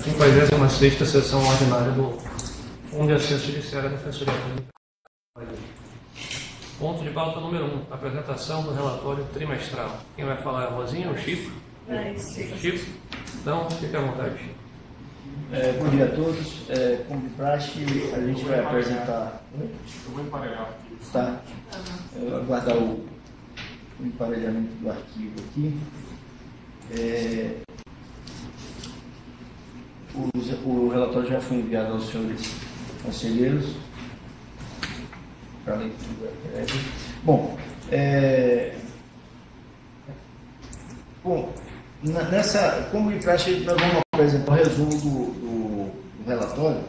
56ª sessão ordinária do Fundo de Assistência Judiciária da Defensoria Pública. Ponto de pauta número 1, apresentação do relatório trimestral. Quem vai falar é a Rosinha ou o Chico? Chico? Então, fique à vontade, Chico. Bom dia a todos. Como de praxe, a gente vai apresentar... Eu vou emparelhar. Tá. Eu vou aguardar o emparelhamento do arquivo aqui. O relatório já foi enviado aos senhores conselheiros para leitura. Como de praxe, nós vamos apresentar o resumo do relatório.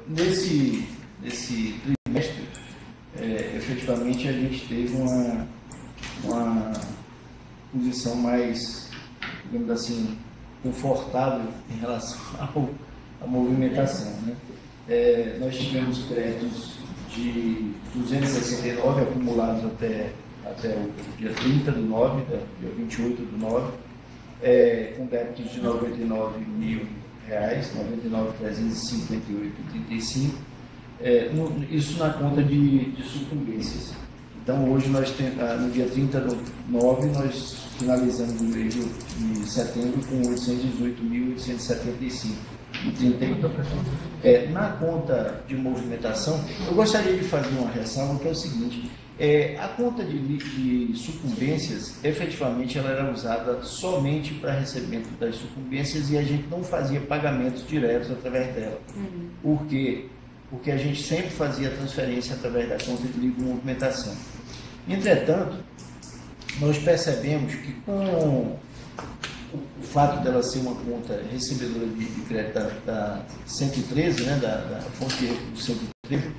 Nesse trimestre, efetivamente, a gente teve uma posição mais, digamos assim, confortável em relação à movimentação, né? Nós tivemos créditos de 269 acumulados até o dia 30 do 9, dia 28 do 9, com débitos de R$ 99.000, 99.358,35, isso na conta de sucumbências. Então, hoje, no dia 30 do 9, nós finalizamos o mês de setembro com 818.875. Na conta de movimentação, eu gostaria de fazer uma ressalva, que é o seguinte: a conta de sucumbências, efetivamente, ela era usada somente para recebimento das sucumbências e a gente não fazia pagamentos diretos através dela. Por quê? Porque a gente sempre fazia transferência através da conta de livre movimentação. Entretanto, nós percebemos que com o fato dela ser uma conta recebedora de crédito da 113, né, da fonte de recursos 113,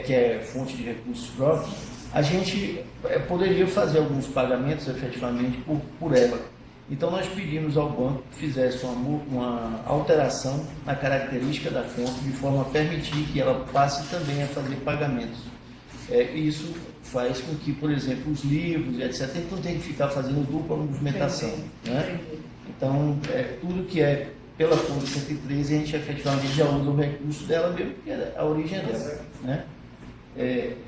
que é fonte de recursos próprios, a gente poderia fazer alguns pagamentos efetivamente por ela. Então, nós pedimos ao banco que fizesse uma alteração na característica da conta, de forma a permitir que ela passe também a fazer pagamentos. Isso faz com que, por exemplo, os livros, etc., não tem que ficar fazendo dupla movimentação, né? Então, tudo que é pela conta 113, a gente efetivamente já usa o recurso dela mesmo, que é a origem dela, né?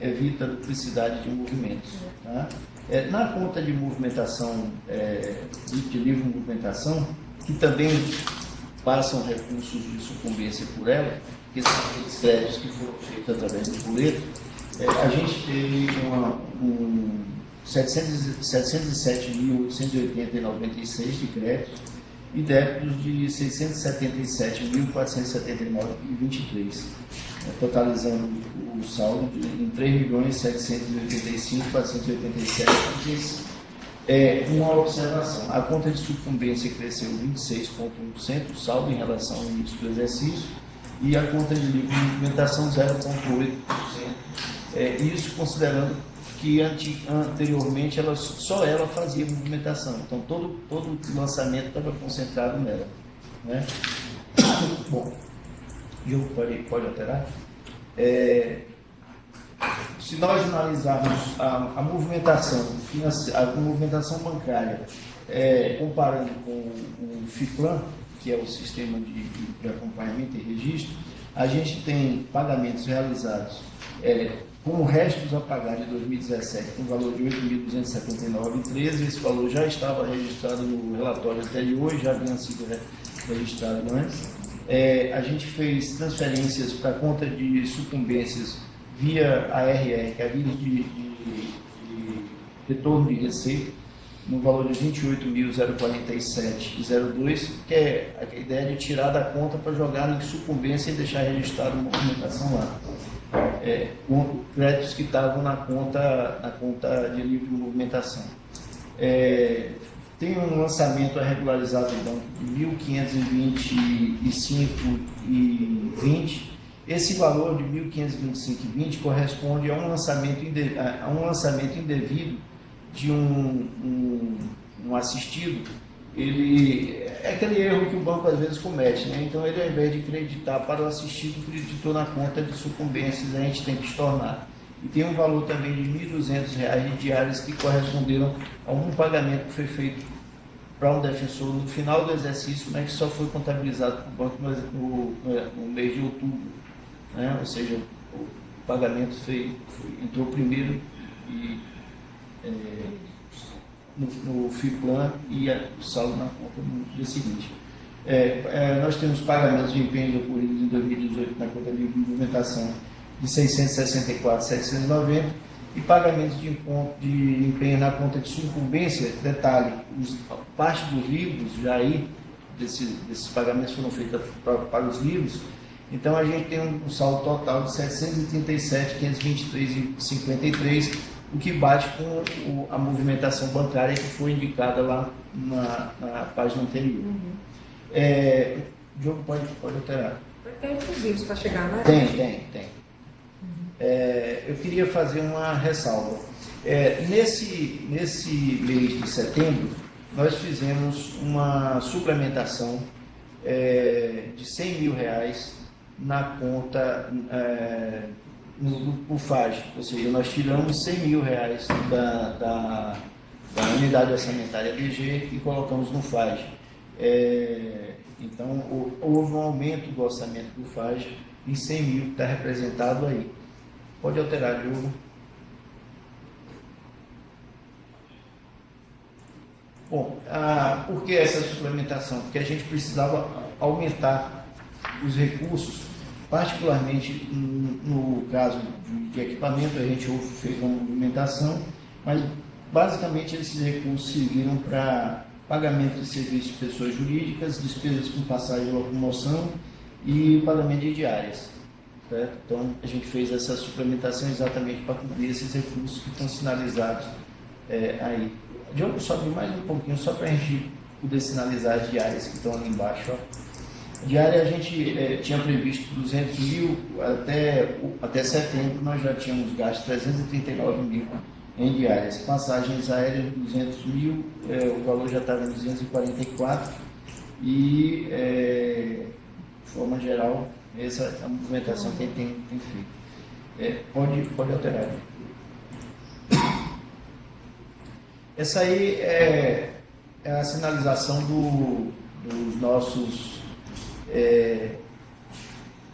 Evita a duplicidade de movimentos, tá? Na conta de movimentação, de livre movimentação, que também passam recursos de sucumbência por ela, que são aqueles créditos que foram feitos através do boleto, a gente teve 707.880,96 de créditos e débitos de 677.479,23, totalizando o saldo em 3.785.487,16. Uma observação: a conta de sucumbência cresceu 26,1%, o saldo em relação ao início do exercício, e a conta de livre movimentação 0,8%. Isso considerando que anteriormente só ela fazia movimentação, então todo o lançamento estava concentrado nela, né? Bom, Diogo pode alterar? Se nós analisarmos a movimentação financeira, a movimentação bancária, comparando com o FIPLAN, que é o sistema de acompanhamento e registro, a gente tem pagamentos realizados com restos a pagar de 2017, com valor de R$ 8.279,13. Esse valor já estava registrado no relatório anterior e já havia sido registrado antes. A gente fez transferências para a conta de sucumbências via ARR, que é a via de retorno de receita, no valor de R$ 28.047,02, que é a ideia de tirar da conta para jogar em sucumbência e deixar registrado uma movimentação lá. Com créditos que estavam na conta de livre movimentação. Tem um lançamento regularizado do banco de R$ 1.525,20. Esse valor de R$ 1.525,20 corresponde a um lançamento indevido de um assistido. Ele é aquele erro que o banco às vezes comete, né? Então, ele, ao invés de creditar para o assistido, creditou na conta de sucumbências, a gente tem que estornar. E tem um valor também de R$ 1.200 de diárias que corresponderam a um pagamento que foi feito para um defensor no final do exercício, mas que só foi contabilizado para o banco no mês de outubro, né? Ou seja, o pagamento entrou primeiro e, no FIPLAN e o saldo na conta no dia seguinte. Nós temos pagamentos de empenhos ocorridos em 2018 na conta de movimentação de 664.790 e pagamentos de empenho na conta de sucumbência. Detalhe, parte dos livros já aí, desses pagamentos foram feitos para os livros, então a gente tem um saldo total de 737.523,53, o que bate com a movimentação bancária que foi indicada lá na página anterior. Diogo, pode alterar. Tem outros livros para chegar, né? Tem. Eu queria fazer uma ressalva. Nesse mês de setembro, nós fizemos uma suplementação de R$100 mil na conta no FAG, ou seja, nós tiramos R$100 mil da unidade orçamentária DG e colocamos no FAG. Então, houve um aumento do orçamento do FAG em 100 mil, que está representado aí. Pode alterar, Diogo. Bom, por que essa suplementação? Porque a gente precisava aumentar os recursos, particularmente no caso de equipamento, a gente fez uma movimentação, mas basicamente esses recursos serviram para pagamento de serviços de pessoas jurídicas, despesas com passagem de locomoção e pagamento de diárias. Certo? Então, a gente fez essa suplementação exatamente para cobrir esses recursos que estão sinalizados aí. Diogo, sobe mais um pouquinho, só para a gente poder sinalizar as diárias que estão ali embaixo. Ó. Diária, a gente tinha previsto 200 mil, até setembro nós já tínhamos gasto 339 mil em diárias. Passagens aéreas, 200 mil, o valor já estava em 244 e, de forma geral, essa é a movimentação que tem feito. Pode alterar. Essa aí é a sinalização dos nossos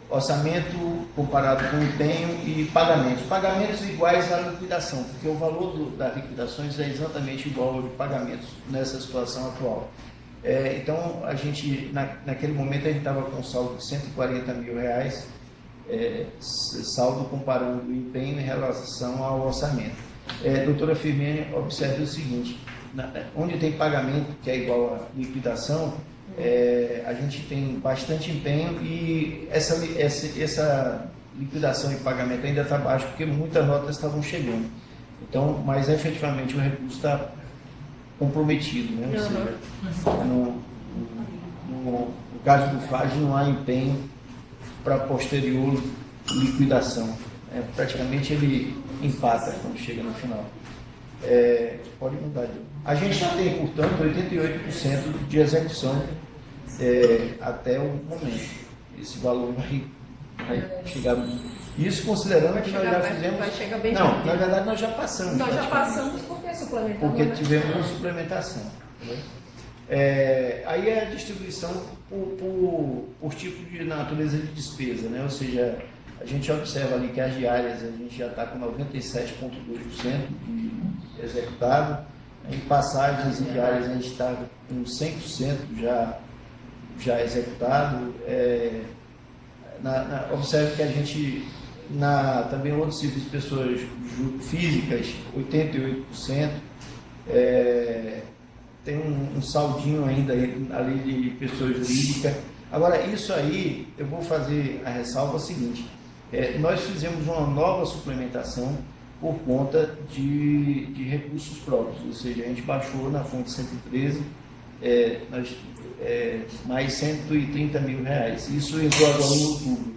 orçamento comparado com empenho e pagamentos. Pagamentos iguais à liquidação, porque o valor das liquidações é exatamente igual ao de pagamentos nessa situação atual. Então, a gente, naquele momento, a gente estava com um saldo de R$140 mil, saldo comparando o empenho em relação ao orçamento. Doutora Firmene, observe o seguinte, onde tem pagamento que é igual à liquidação, a gente tem bastante empenho e essa liquidação e pagamento ainda está baixo, porque muitas notas estavam chegando. Então, mas efetivamente o recurso está comprometido, né? Ou seja, no caso do FAG não há empenho para posterior liquidação. Praticamente ele empata quando chega no final. Pode mudar. A gente tem, portanto, 88% de execução até o momento. Esse valor vai chegar. Isso considerando que nós já fizemos. Não, na verdade nós já passamos. Nós já passamos porque suplementamos. Porque tivemos uma suplementação. Aí é a distribuição por tipo de natureza de despesa, né? Ou seja, a gente observa ali que as diárias a gente já está com 97,2% de executado. Em passagens e diárias a gente está com 100% já executado. Observe que a gente, também outros serviços de pessoas físicas, 88%. Tem um saldinho ainda ali de pessoa jurídica. Agora, isso aí, eu vou fazer a ressalva seguinte. Nós fizemos uma nova suplementação por conta de recursos próprios, ou seja, a gente baixou na fonte 113 mais R$130 mil. Isso entrou agora em outubro.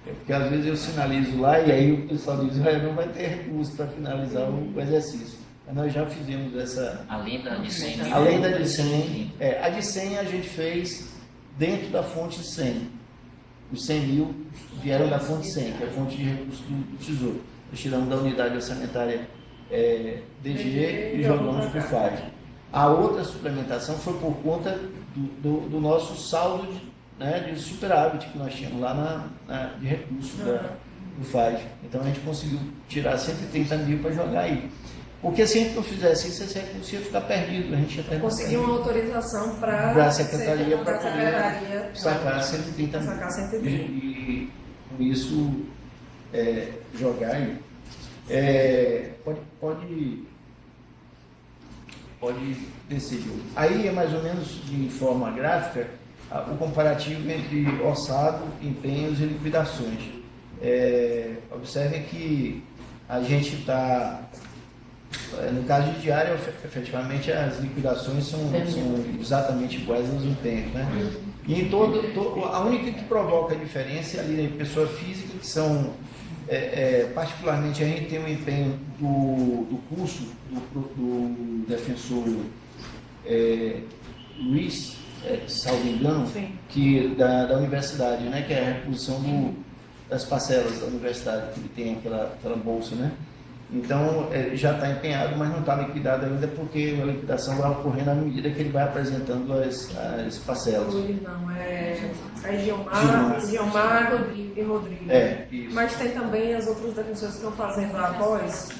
Porque às vezes eu sinalizo lá e aí o pessoal diz que não vai ter recurso para finalizar o exercício. Mas nós já fizemos essa... Além da de 100 mil. Além da de 100. A de 100 a gente fez dentro da fonte 100. Os 100 mil vieram da fonte 100, que é a fonte de recursos do Tesouro. Nós tiramos da unidade orçamentária DG e jogamos para o FAG. A outra suplementação foi por conta do nosso saldo de superávit que nós tínhamos lá de recursos do FAD. Então a gente conseguiu tirar 130 mil para jogar aí. Porque se a gente não fizesse isso, esse recurso ia ficar perdido. A gente até conseguiu uma autorização para a secretaria para poder sacar 130 mil. Sacar 130 mil. E com isso jogar aí. Pode descer. Aí é mais ou menos de forma gráfica o comparativo entre orçado, empenhos e liquidações. Observem que a gente está, no caso de diária, efetivamente as liquidações são exatamente iguais aos empenhos, né? E em a única que provoca a diferença é ali na pessoa física, que são particularmente a gente tem um empenho do curso do defensor Luiz, salvo engano, que da universidade, né, que é a reposição das parcelas da universidade, que ele tem aquela bolsa, né? Então já está empenhado, mas não está liquidado ainda, porque a liquidação vai ocorrendo à medida que ele vai apresentando as parcelas. Não, é Gilmar e Rodrigo. Mas tem também as outras defensoras que estão fazendo a pós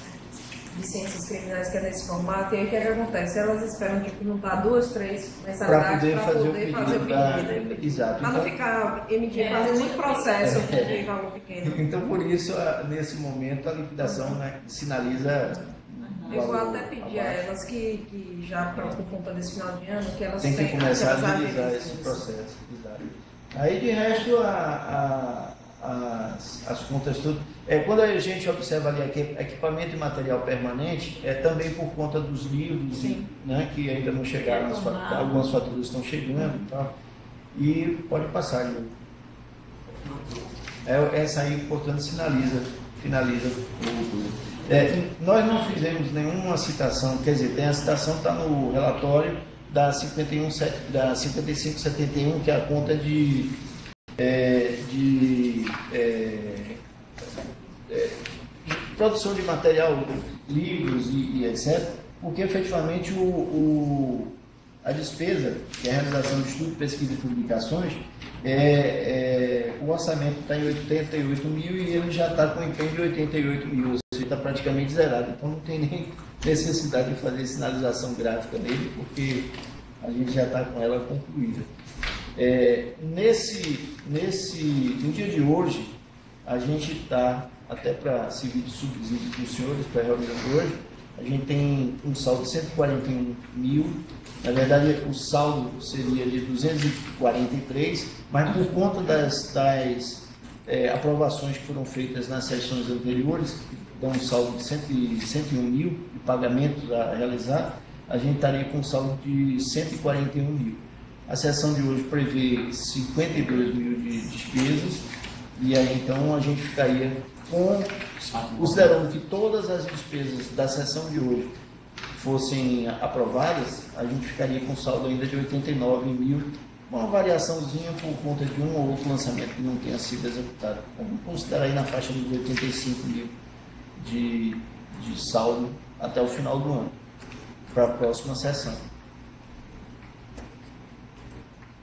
de ciências criminais, que é nesse formato, e aí o que acontece? Elas esperam juntar 2, 3 mensalidades para poder fazer o pedido. Exato. Para não ficar fazendo muito processo de valor pequeno. Então, por isso, nesse momento, a liquidação sinaliza. Eu vou até pedir a elas que já por conta desse final de ano, que elas tem que começar a agilizar esse isso. processo. Exato. Aí, de resto, as contas tudo. Quando a gente observa ali equipamento e material permanente, também por conta dos livros, né, que ainda não chegaram, algumas faturas estão chegando e tal. E pode passar, Ju. Essa aí, portanto, finaliza o nós não fizemos nenhuma citação, quer dizer, tem a citação, está no relatório da 5571, que é a conta de produção de material, livros e etc., porque efetivamente a despesa, que é a realização de estudo, pesquisa e publicações, o orçamento está em 88 mil e ele já está com empenho de 88 mil, ou seja, está praticamente zerado, então não tem nem necessidade de fazer sinalização gráfica nele, porque a gente já está com ela concluída. No dia de hoje, a gente está, até para servir de subsídio para os senhores, para a reunião de hoje, a gente tem um saldo de 141 mil, na verdade o saldo seria de 243, mas por conta das aprovações que foram feitas nas sessões anteriores, que dão um saldo de 101 mil de pagamentos a realizar, a gente estaria com um saldo de 141 mil. A sessão de hoje prevê 52 mil de despesas, e aí então a gente ficaria considerando que todas as despesas da sessão de hoje fossem aprovadas, a gente ficaria com saldo ainda de 89 mil, uma variaçãozinha por conta de um ou outro lançamento que não tenha sido executado. Vamos considerar aí na faixa dos 85 mil de saldo até o final do ano, para a próxima sessão.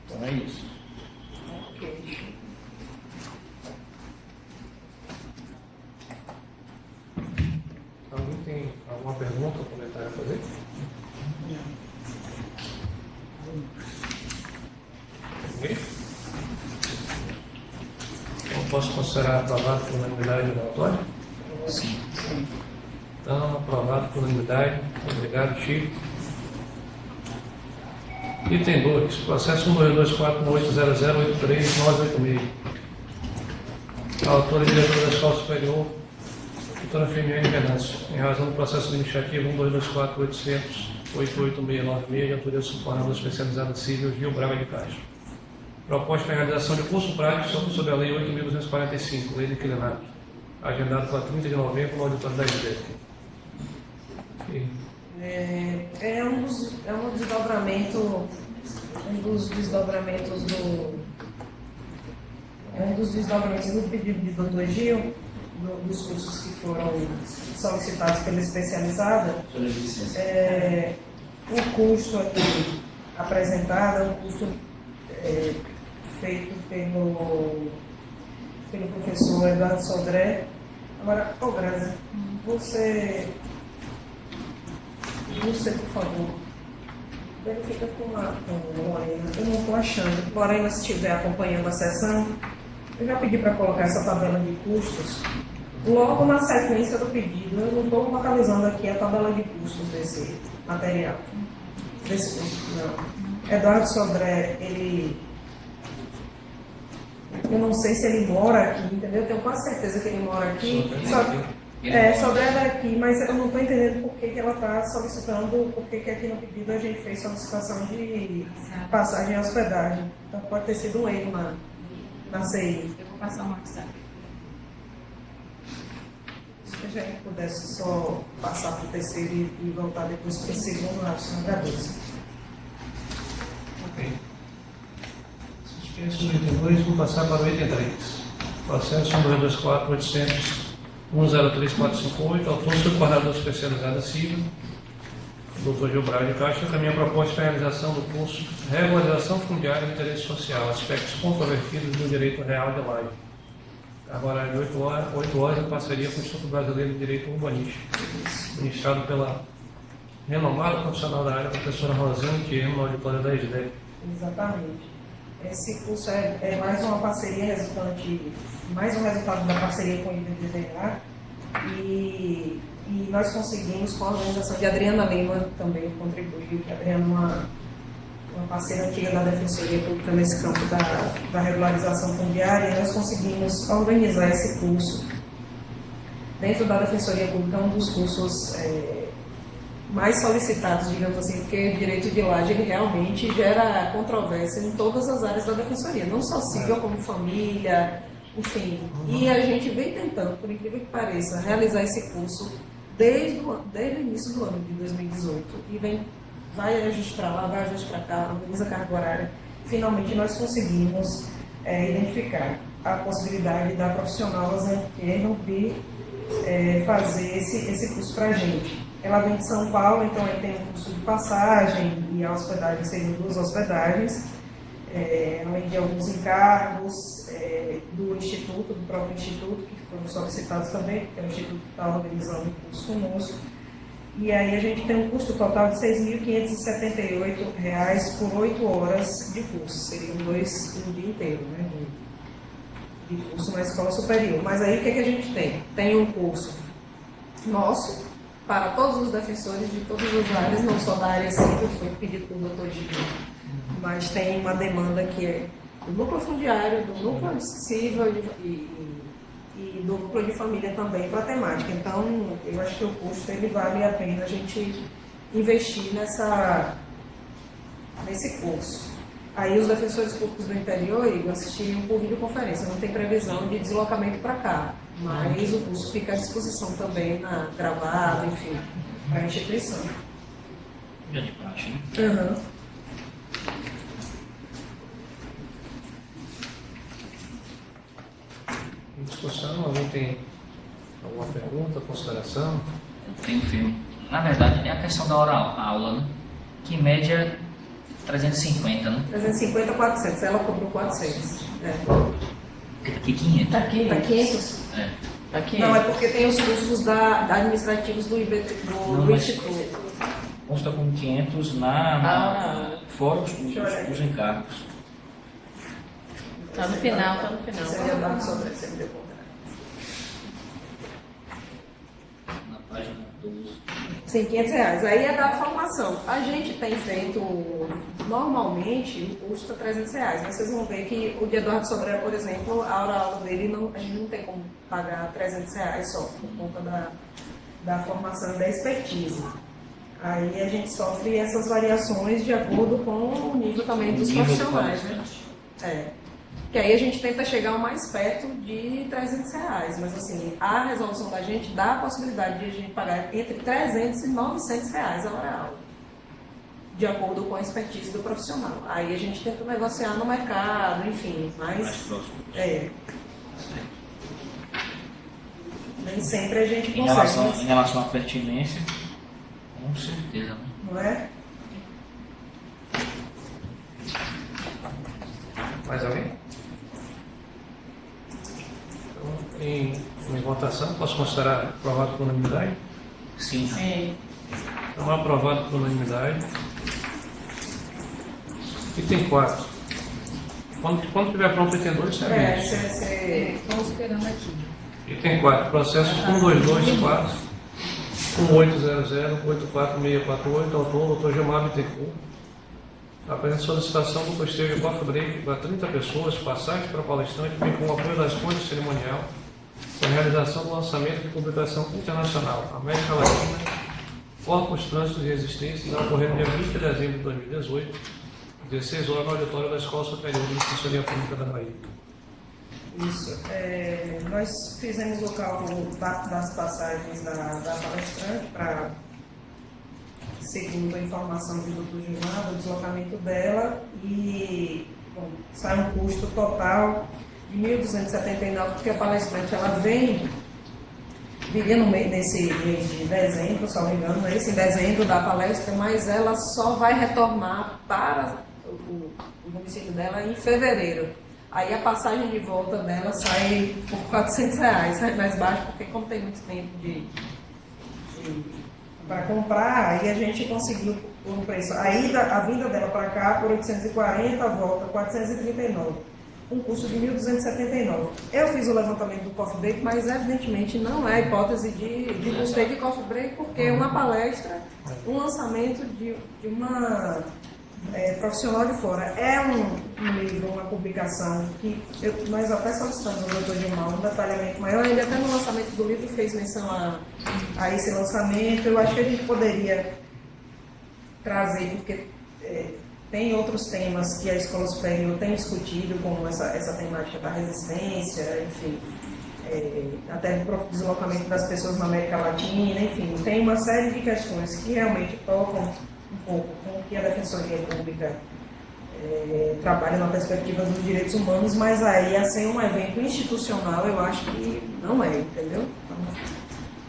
Então é isso. Alguém tem alguma pergunta ou comentário a fazer? Ninguém? Então posso considerar aprovado por unanimidade o relatório? Sim. Então, aprovado por unanimidade. Obrigado, Chico. Item 2. Processo 1224800839986. A autora e diretora da Escola Superior, doutora Femiane Venâncio, em razão do processo administrativo 1224800888696, de autoria supornadora especializada civil Gil Braga de Castro. Proposta de realização de curso prático sobre a Lei 8.245, Lei de Inquilinato, agendado para 30 de novembro no auditório da IDEC. É um dos desdobramentos do pedido de doutor Gil, dos cursos que foram solicitados pela especializada, O custo aqui apresentado é um custo feito pelo professor Eduardo Sodré. Agora, Grazi, você, por favor, verifica com a Lorena. Eu não estou achando. Lorena, se estiver acompanhando a sessão, eu já pedi para colocar essa tabela de custos logo na sequência do pedido. Eu não estou localizando aqui a tabela de custos desse material. Desse custo, não. Eduardo Sodré, eu não sei se ele mora aqui, entendeu? Eu tenho quase certeza que ele mora aqui. Sodré é daqui, mas eu não estou entendendo por que ela está solicitando, por que aqui no pedido a gente fez solicitação de passagem e hospedagem. Então pode ter sido um erro na CI. Eu vou passar um WhatsApp. Se a gente pudesse só passar para o terceiro e voltar depois para o segundo, eu acho que agradeço. Ok. Suspenso no item 2, vou passar para o item 3. Processo número 24800-103458, autor subcoordenador especializado civil, Dr. Gilbrado de Castro, encaminha a proposta de realização do curso Regularização Fundiária de Interesse Social, aspectos controvertidos do direito real de laje. Agora, de 8 horas, em parceria com o Instituto Brasileiro de Direito Urbanístico, ministrado pela renomada profissional da área, professora Rosane Thiem, no auditório da ISDEC. Exatamente. Esse curso é mais uma parceria resultante, mais um resultado da parceria com o IBDDA, e nós conseguimos, com a organização de Adriana Lima, também contribuiu, que a Adriana é uma parceira antiga da Defensoria Pública nesse campo da regularização fundiária, e nós conseguimos organizar esse curso dentro da Defensoria Pública, um dos cursos mais solicitados, digamos assim, porque o direito de laje ele realmente gera controvérsia em todas as áreas da Defensoria, não só civil como família, enfim. E a gente vem tentando, por incrível que pareça, realizar esse curso desde o início do ano de 2018 e vai ajuste para lá, vai ajuste para cá, organiza a carga horária. Finalmente nós conseguimos identificar a possibilidade da profissional Rosane Thiem de fazer esse curso para a gente. Ela vem de São Paulo, então aí tem um curso de passagem e a hospedagem seriam 2 hospedagens, além de alguns encargos do Instituto, do próprio Instituto, que foram solicitados também, porque é o Instituto que está organizando o curso conosco. E aí a gente tem um custo total de R$ 6.578 por 8 horas de curso, seriam um dia inteiro, né, de curso na escola superior. Mas aí o que a gente tem? Tem um curso nosso, para todos os defensores de todas as áreas, não só da área civil, foi pedido pelo doutor Gil, mas tem uma demanda que é do núcleo fundiário, do núcleo civil e do núcleo de família também para a temática. Então, eu acho que o custo ele vale a pena a gente investir nesse curso. Aí os defensores públicos do interior assistiriam por videoconferência, não tem previsão de deslocamento para cá, mas o curso fica à disposição também, gravado, enfim, para a instituição. Já de praxe, né? Uhum. Em discussão, alguém tem alguma pergunta, consideração? Tem um filme. Na verdade, é a questão da aula, né? Que em média 350, né? 350 a 400, ela cobrou 400. Aqui 500. Tá 500? É. Aqui. Não, é porque tem os cursos administrativos do Instituto. Consta com 500 fora os encargos. Tá no final, tá no final. Seria dado sobre esse MD contrato. Na página 12. Sim, R$500. Aí é da formação. A gente tem feito, normalmente, o custo é R$300, mas vocês vão ver que o de Eduardo Sodré, por exemplo, a aula dele, a gente não tem como pagar R$300 só, por conta da formação e da expertise. Aí a gente sofre essas variações de acordo com o nível também dos profissionais, né? Que aí a gente tenta chegar o mais perto de R$300, mas assim, a resolução da gente dá a possibilidade de a gente pagar entre R$300 e R$900 a hora-aula, de acordo com a expertise do profissional. Aí a gente tenta negociar no mercado, enfim, mas nem sempre a gente consegue. Em relação à pertinência, com certeza. Não é? Mais alguém? Então, em votação, posso considerar aprovado por unanimidade? Sim. Então, aprovado por unanimidade. Item 4. Quando estiver pronto o item 2, será Estamos esperando aqui. Item 4. Processo 1224 1800 84648, autor Dr. Gilmar Bittencourt. Apresenta solicitação do custeio de coffee break para 30 pessoas, passagem para palestrante, bem com o apoio da escolha cerimonial, com a realização do lançamento de publicação internacional América Latina, Corpos, Trânsitos e Resistências, ocorrendo dia 20 de dezembro de 2018, 16 horas, no auditório da Escola Superior de Defensoria Pública da Bahia. Isso. Nós fizemos o cálculo das passagens da palestrante para, segundo a informação do Dr. Gilmar, o deslocamento dela, e sai um custo total de R$ 1.279, porque a palestrante ela viria nesse mês de dezembro, se não me engano, esse dezembro da palestra, mas ela só vai retornar para o domicílio dela em fevereiro. Aí a passagem de volta dela sai por R$400, sai mais baixo, porque como tem muito tempo para comprar, aí a gente conseguiu por um preço. A vinda dela para cá por 840, a volta 439, um custo de 1.279. Eu fiz o levantamento do coffee break, mas evidentemente não é hipótese de custeio de coffee break, porque é uma palestra, um lançamento de uma profissional de fora. É um livro, uma publicação que nós até solicitamos ao Dr. Gilmar um detalhamento maior. Ele até no lançamento do livro fez menção a esse lançamento. Eu acho que a gente poderia trazer, porque tem outros temas que a Escola Superior tem discutido, como essa temática da resistência, enfim, até o deslocamento das pessoas na América Latina, enfim, tem uma série de questões que realmente tocam um pouco com o que a Defensoria Pública trabalha na perspectiva dos direitos humanos, mas aí, assim, um evento institucional, eu acho que não é, entendeu? Então,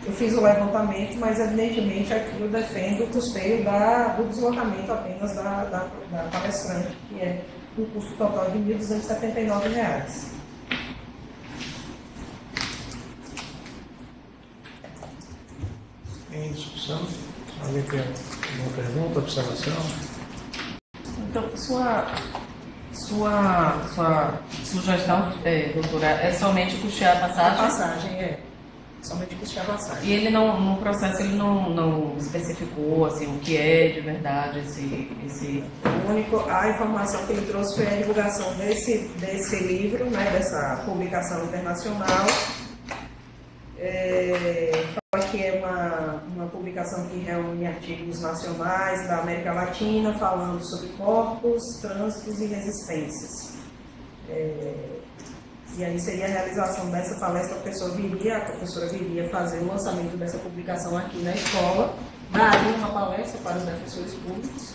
eu fiz o levantamento, mas evidentemente aqui eu defendo o custeio do deslocamento apenas da palestrante, que é um custo total de R$ 1.279. Em discussão? Alguém tem alguma pergunta, observação? Então, sua sugestão, doutora, é somente custear a passagem? A passagem, somente custear a passagem. E ele no processo ele não especificou assim, o que é de verdade esse... A informação que ele trouxe foi a divulgação desse livro, né, dessa publicação internacional. Fala que é uma publicação que reúne artigos nacionais da América Latina falando sobre corpos, trânsitos e resistências. E aí seria a realização dessa palestra, a professora viria fazer o lançamento dessa publicação aqui na escola, daria uma palestra para os defensores públicos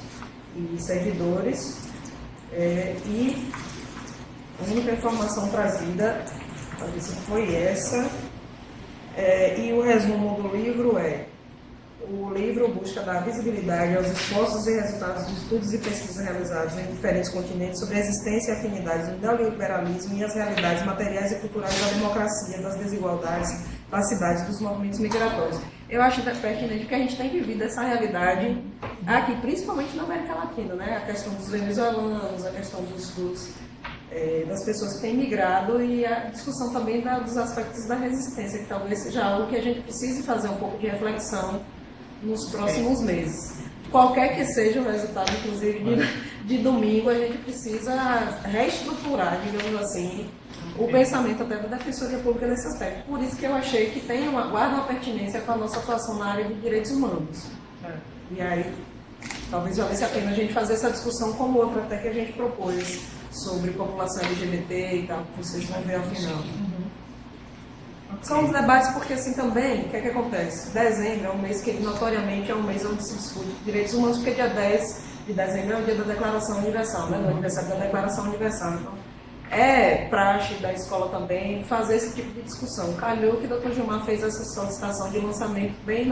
e servidores, e a única informação trazida, talvez foi essa. E o resumo do livro o livro busca dar visibilidade aos esforços e resultados de estudos e pesquisas realizados em diferentes continentes sobre a existência e afinidades do neoliberalismo e as realidades materiais e culturais da democracia, das desigualdades, das cidades, dos movimentos migratórios. Eu acho pertinente que a gente tem vivido essa realidade aqui, principalmente na América Latina, né? A questão dos venezuelanos, a questão das pessoas que têm migrado e a discussão também dos aspectos da resistência, que talvez seja algo que a gente precise fazer um pouco de reflexão nos próximos meses. Qualquer que seja o resultado, inclusive de domingo, a gente precisa reestruturar, digamos assim, o pensamento até da Defensoria Pública nesse aspecto. Por isso que eu achei que guarda uma pertinência com a nossa atuação na área de direitos humanos. E aí, talvez valesse a pena a gente fazer essa discussão como outra até que a gente propôs sobre população LGBT e tal, que vocês vão ver ao final. São os debates porque, assim, também, o que é que acontece? Dezembro é um mês que, notoriamente, é um mês onde se discute direitos humanos, porque dia 10 de dezembro é o dia da Declaração Universal, né? Do aniversário da Declaração Universal. Então, é praxe da escola também fazer esse tipo de discussão. Calhou que o Dr. Gilmar fez essa solicitação de lançamento bem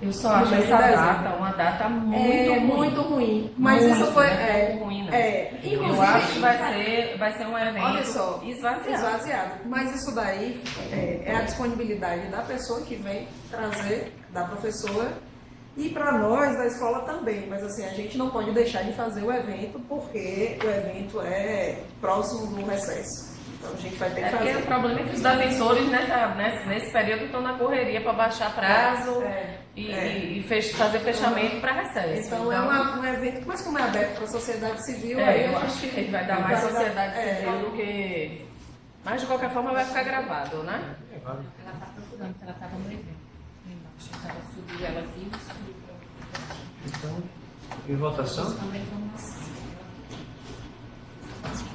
Eu só acho essa data uma data muito ruim. Mas muito, isso foi ruim, não. Eu acho que vai ser um evento, olha só, esvaziado. Mas isso daí é a disponibilidade da pessoa que vem trazer, da professora, e para nós da escola também. Mas assim, a gente não pode deixar de fazer o evento porque o evento é próximo do recesso. Então a gente vai ter que fazer. O problema é que os defensores nesse período estão na correria para baixar prazo e fazer fechamento para recesso. Então é um evento, mas como é aberto para a sociedade civil, aí eu acho que vai dar mais sociedade civil do que. Mas de qualquer forma vai ficar gravado, né? Ela está procurando, ela estava no evento. Embaixo, estava subiu, ela viu e subiu para o Então, em votação? buscando a informação.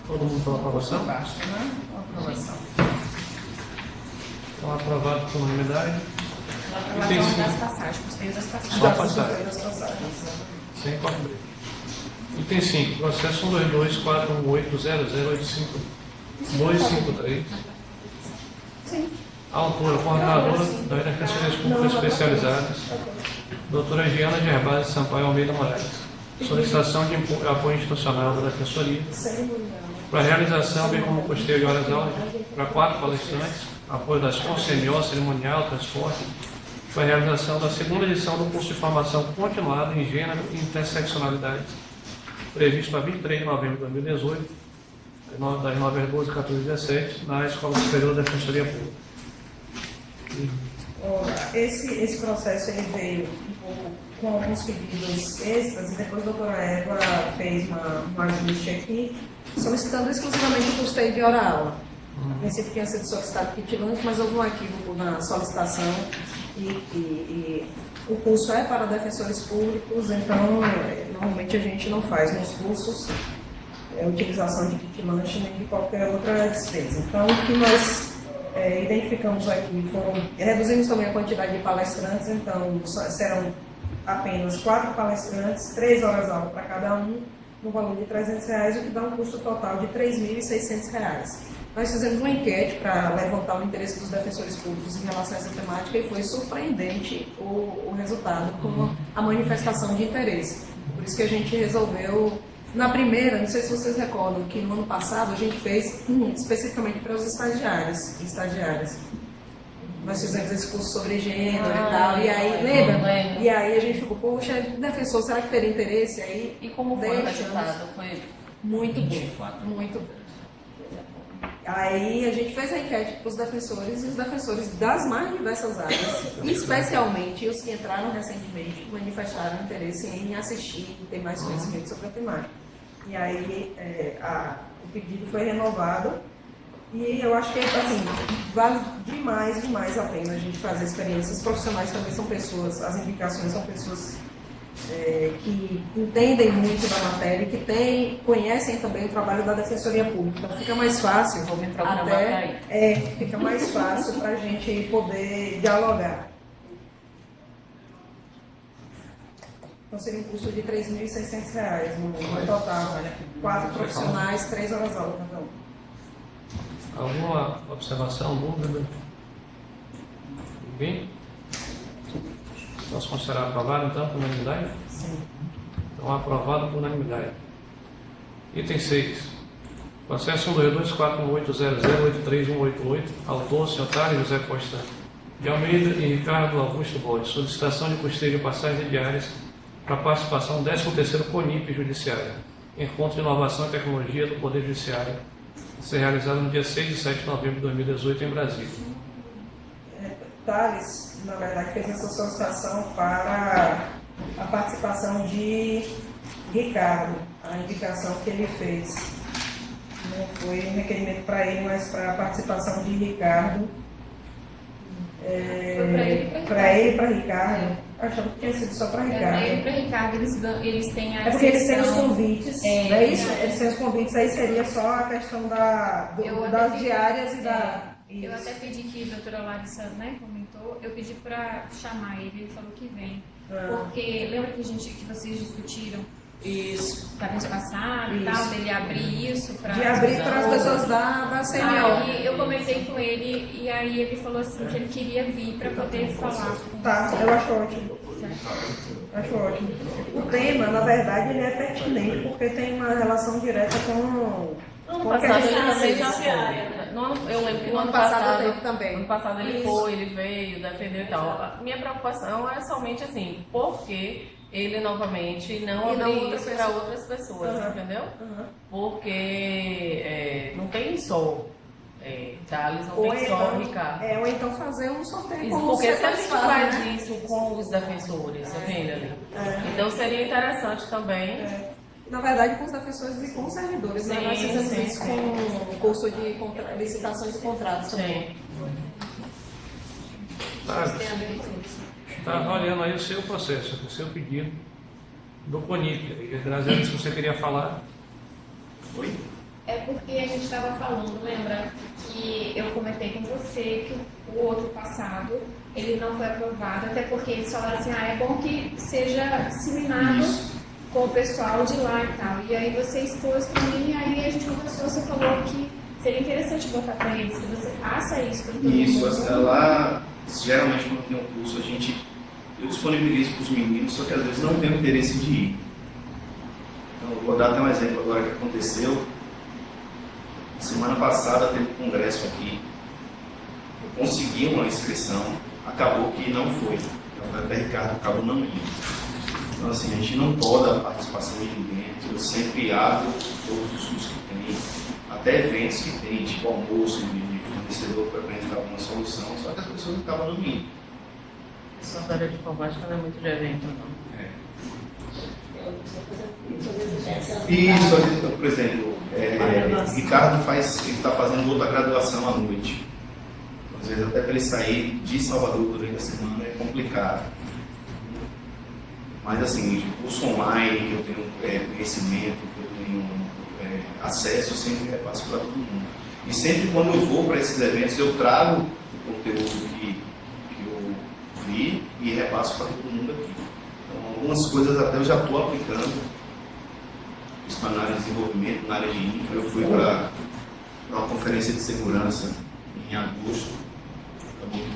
Todo mundo pela aprovação? Embaixo, né? Aprovação. Então, aprovado por unanimidade. Ela Tem aprovação sim. das passagens, custeio das passagens. Só passagem. Sem corte. Item 5. Processo 122-418-0085-253. Sim. A autora, coordenadora das Defensorias Públicas Especializadas, doutora Giana Gerbasi Sampaio Almeida Moraes. Solicitação de apoio institucional da Defensoria para realização, bem como custeio de horas-aulas para 4 palestrantes, apoio das CMO, cerimonial, transporte, para a realização da segunda edição do curso de formação continuada em gênero e interseccionalidade, previsto para 23 de novembro de 2018, das 9 às 12, 14 e 17, na Escola Superior da Defensoria Pública. Esse processo ele veio um pouco com alguns pedidos extras e depois a doutora Eva fez um ajuste aqui, solicitando exclusivamente o custeio de hora-aula. A princípio tinha sido solicitado kit lanche, mas houve um equívoco na solicitação e o curso é para defensores públicos, então normalmente a gente não faz nos cursos utilização de kit lanche nem de qualquer outra despesa. Então o que nós identificamos aqui reduzimos também a quantidade de palestrantes, então serão apenas 4 palestrantes, 3 horas-aula para cada um, no valor de R$300, o que dá um custo total de R$3.600. Nós fizemos uma enquete para levantar o interesse dos defensores públicos em relação a essa temática e foi surpreendente o resultado com a manifestação de interesse. Por isso que a gente resolveu, na primeira, não sei se vocês recordam, que no ano passado a gente fez especificamente para os estagiários e estagiárias. Nós fizemos esse curso sobre gênero e tal, e aí, lembra? E aí a gente ficou, poxa, defensor, será que teria interesse aí? E como foi o resultado? Foi muito bom, muito bom. Aí a gente fez a enquete para os defensores e os defensores das mais diversas áreas, especialmente os que entraram recentemente, manifestaram interesse em assistir e ter mais conhecimento sobre a temática. E aí o pedido foi renovado. E eu acho que, assim, vale demais a pena a gente fazer experiências. Os profissionais também são pessoas, as indicações são pessoas que entendem muito da matéria e que conhecem também o trabalho da Defensoria Pública. Então fica mais fácil, fica mais fácil para a gente poder dialogar. Então seria um custo de R$3.600 no total. 4 profissionais, 3 horas-aula cada um. Alguma observação, dúvida? Ninguém? Posso considerar aprovado, então, por unanimidade? Sim. Então, aprovado por unanimidade. Item 6. Processo 122-418-00-83188. Autor, Sr. Thales José Costa de Almeida e Ricardo Augusto Borges. Solicitação de custeio de passagens diárias para participação no 13º CONIP Judiciário. Encontro de Inovação e Tecnologia do Poder Judiciário. Ser realizado no dia 6 e 7 de novembro de 2018 em Brasília. Thales, na verdade, fez essa solicitação para a participação de Ricardo, a indicação que ele fez. Não foi um requerimento para ele, mas para a participação de Ricardo. Foi para ele e para Ricardo. Achava que tinha sido só para Ricardo. Para ele e para Ricardo, eles têm a É porque eles têm os convites, é isso? É. Eles têm os convites, aí seria só a questão das diárias e da... Eu até pedi que a doutora Larissa, né, comentou, eu pedi para chamar ele falou que vem. Porque lembra que vocês discutiram Isso. Da vez passada e tal, dele abrir isso para... De abrir para as pessoas da CMO. Aí eu comentei com ele e aí ele falou assim que ele queria vir para poder falar. Tá, eu acho ótimo. Acho ótimo. O tema, na verdade, ele é pertinente porque tem uma relação direta com... No ano passado ele também já foi. Eu lembro que no ano passado também. Ano passado ele foi, ele veio, defendeu e tal. A minha preocupação é somente assim, porque ele novamente não abriu isso para outras pessoas, entendeu? Porque não tem só Thales, não tem só Ricardo. Ou então fazer um sorteio. Porque se a gente faz isso com os defensores, tá vendo ali? Então seria interessante também. Na verdade, com os defensores e com os servidores. Sim, nós fizemos sim, isso com o curso de licitações e contratos também. Está avaliando aí o seu processo, o seu pedido do CONIP. Graziela, se você queria falar. Oi? É porque a gente estava falando, lembra, que eu comentei com você que o outro passado ele não foi aprovado, até porque eles falaram assim, é bom que seja disseminado com o pessoal de lá e tal. E aí você expôs para mim, e aí a gente conversou, você falou que seria interessante botar para eles, que você faça isso para todo mundo. Isso, lá, geralmente quando tem um curso, eu disponibilizo para os meninos, só que às vezes não tem o interesse de ir. Então, eu vou dar até um exemplo agora que aconteceu. Semana passada teve um congresso aqui, eu consegui uma inscrição, acabou que não foi. Até Ricardo acabou não indo. Então, assim, a gente não pode a participação de ninguém. Eu sempre abro todos os cursos que tem, até eventos que tem, tipo almoço de fornecedor para apresentar alguma solução, só que as pessoas acabam não indo. Essa área de informática não é muito de evento, não. Isso, por exemplo, Ricardo está fazendo outra graduação à noite. Às vezes até para ele sair de Salvador durante a semana é complicado. Mas assim, de curso online, que eu tenho conhecimento, que eu tenho acesso, eu sempre repasso para todo mundo. E sempre quando eu vou para esses eventos, eu trago o conteúdo que eu vi e repasso para todo mundo aqui. Então, algumas coisas até eu já estou aplicando. Isso na área de desenvolvimento, na área de infra. Eu fui para uma conferência de segurança em agosto.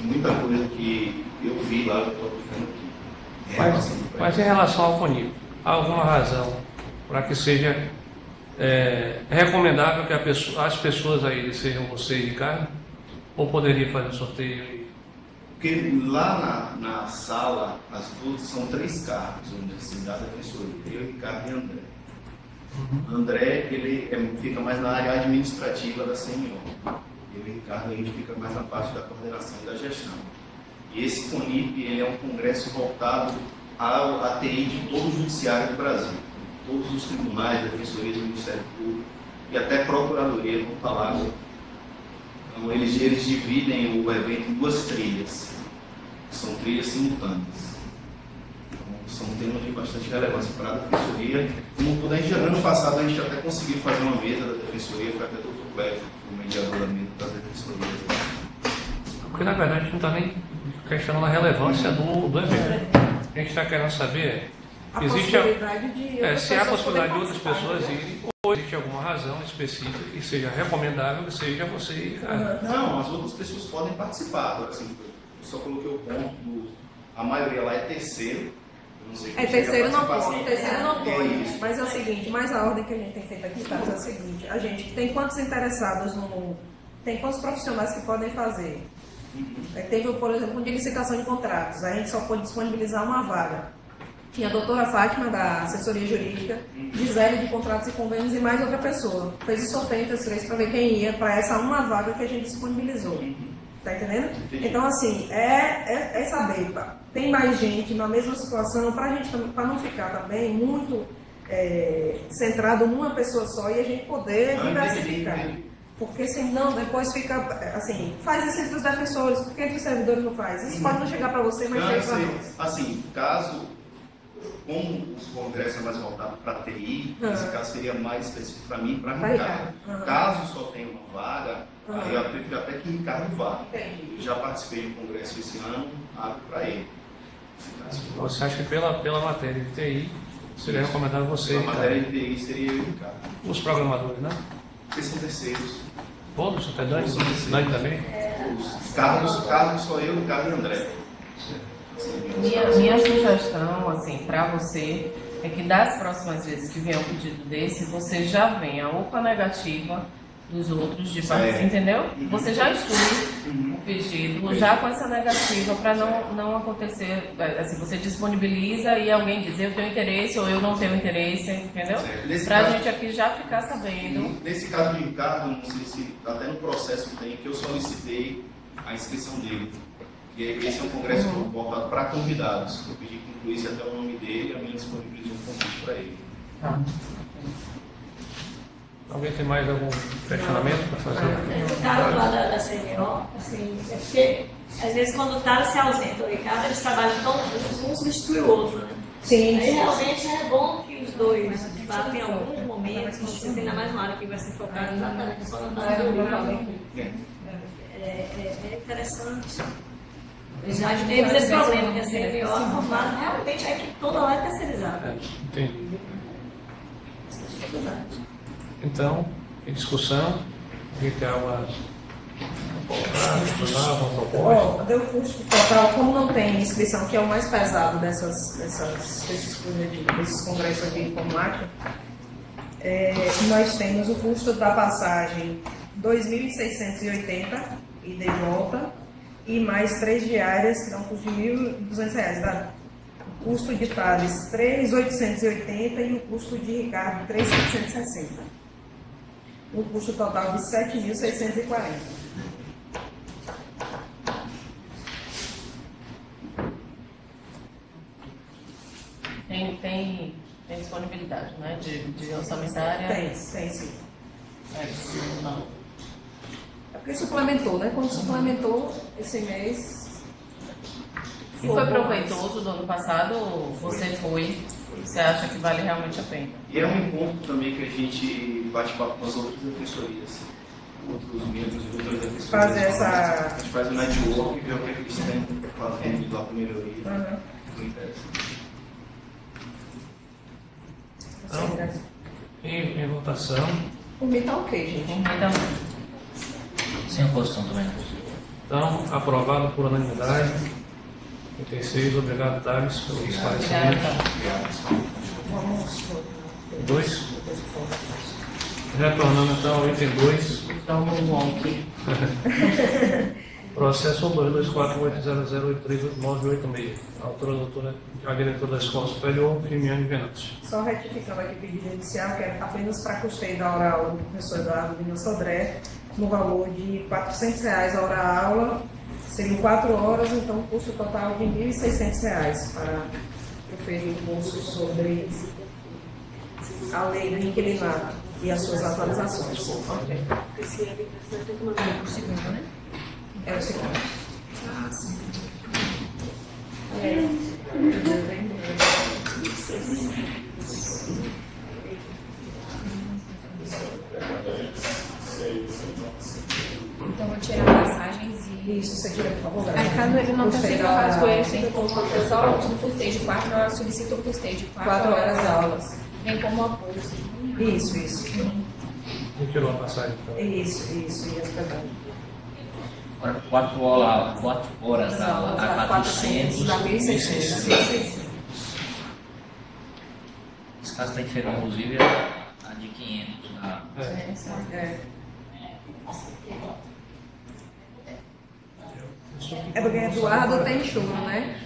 Muita coisa que eu vi lá, eu estou aplicando aqui. Mas em relação ao CONIP, há alguma razão para que seja recomendável que as pessoas aí sejam você e Ricardo? Ou poderia fazer um sorteio? Porque lá na sala, as duas são 3 cargos, da defensoria, eu, Ricardo e André. André, ele fica mais na área administrativa da CMO. Eu e Ricardo, a gente fica mais na parte da coordenação e da gestão. E esse CONIP, ele é um congresso voltado à TI de todo o judiciário do Brasil. Todos os tribunais, defensorias do Ministério Público e até procuradoria vão falar. Então, eles dividem o evento em 2 trilhas. São trilhas simultâneas. Então, são temas de bastante relevância para a defensoria. Como puder, ano passado a gente até conseguiu fazer uma mesa da defensoria, foi até o Dr. Cleber, o mediador da mesa das defensorias. Porque na verdade a gente não está nem questionando a relevância do evento. A gente está querendo saber se há a possibilidade de outras pessoas irem, ou existe alguma razão específica que seja recomendável que seja você e Ricardo. Não, as outras pessoas podem participar. Agora, assim, eu só coloquei o ponto a maioria lá é terceiro. Não sei terceiro não pode. Terceiro não pode. Mas é o seguinte, mas a ordem que a gente tem feito aqui, tá, é o seguinte, a gente tem quantos interessados tem quantos profissionais que podem fazer? Teve, por exemplo, um de licitação de contratos, a gente só pôde disponibilizar uma vaga. Tinha a doutora Fátima, da assessoria jurídica, Gisele, de contratos e convênios, e mais outra pessoa. Fez o sorteio entre os 3 para ver quem ia para essa uma vaga que a gente disponibilizou. Tá entendendo? Então, assim, é saber, tem mais gente na mesma situação, para não ficar também muito centrado numa pessoa só e a gente poder diversificar. Porque senão depois fica assim, faz isso entre os defensores, porque entre os servidores não faz. Isso pode não chegar para você, mas chega para nós. Assim, caso, como o congresso é mais voltado para TI, nesse caso seria mais específico para mim e para Ricardo. Caso só tenha uma vaga, aí eu prefiro até que Ricardo vá. Eu já participei do congresso esse ano, abro para ele. Você acha que pela matéria de TI Seria recomendado você. A matéria de TI seria eu e Ricardo. Os programadores, né? Eles são terceiros. Todos, até Dani? Dani também? Os cargos só eu, Ricardo e André. Minha sugestão, assim, para você, é que das próximas vezes que vier um pedido desse, você já venha ou com a negativa dos outros de parte, entendeu? Você já estude o pedido, já com essa negativa, para não acontecer, assim, você disponibiliza e alguém diz, eu tenho interesse ou eu não tenho interesse, entendeu? Para a gente aqui já ficar sabendo. Nesse caso de Ricardo, não sei se até no processo tem, que eu solicitei a inscrição dele. E esse é um congresso voltado para convidados. Eu pedi que incluísse até o nome dele e a minha disponibilizou um convite para ele. Alguém tem mais algum questionamento para fazer? No caso lá da CNO, assim, é porque às vezes quando o Thales se ausenta, o Ricardo, eles trabalham tão juntos, um substitui o outro, né? Sim. Aí realmente é bom que os dois, de fato, em alguns momentos, quando você tem ainda mais uma hora que vai ser focado exatamente só na tarefa do Ricardo, é interessante. Eu já ajudei esse problema, que a CNO é formada, realmente a equipe toda lá é terceirizada. Entendi. Então, em discussão, alguém tem uma proposta? Deu custo total, como não tem inscrição, que é o mais pesado desses congressos aqui de informática, nós temos o custo da passagem R$ 2.680 ida e volta, e mais 3 diárias, que dá um custo de R$ 1.200. O custo de Thales, R$ 3.880 e o custo de Ricardo, R$ 3.760. Um custo total de R$ 7.640. Tem disponibilidade, né? De orçamentária? Tem sim. Não. É porque suplementou, né? Quando suplementou esse mês. E foi proveitoso do ano passado ou você foi? Você acha que vale realmente a pena? E é um encontro também que a gente bate papo com as outras defensorias, outros membros de outras defensorias. Fazer essa... A gente faz um network e vê o que eles têm fazendo lá para melhoria. Então, em votação. O mim tá ok, gente. Sem oposição também. Então, aprovado por unanimidade. 36, obrigado, Thales, pelo esclarecimento. Dois. Retornando então ao item 2. Processo 1224800838986. Autora, doutora, a diretora da Escola Superior, Firmiane Venâncio. Só retificando aqui o pedido inicial, que é apenas para custeio da hora-aula do professor Eduardo Lima Sodré, no valor de R$ 400 a hora-aula. Seriam 4 horas, então o custo total de R$ 1.600 para o feito do curso sobre a lei do inquilinato e as suas atualizações. Ok. Esse é o segundo, né? É o segundo. Sim. Então, vou tirar passagens e... Isso, você tira, por favor. Aí, caso ele não consiga fazer, tem como uma pessoa no custeio de 4 horas, solicita o custeio de 4 horas de aulas. Vem como apoio. Isso. Não tirou a passagem, então. Isso, e as pedras. 4 horas da aula a 400. Dá 1.600. Esse caso está inferior, inclusive, a de 500. É porque Eduardo tem choro, né?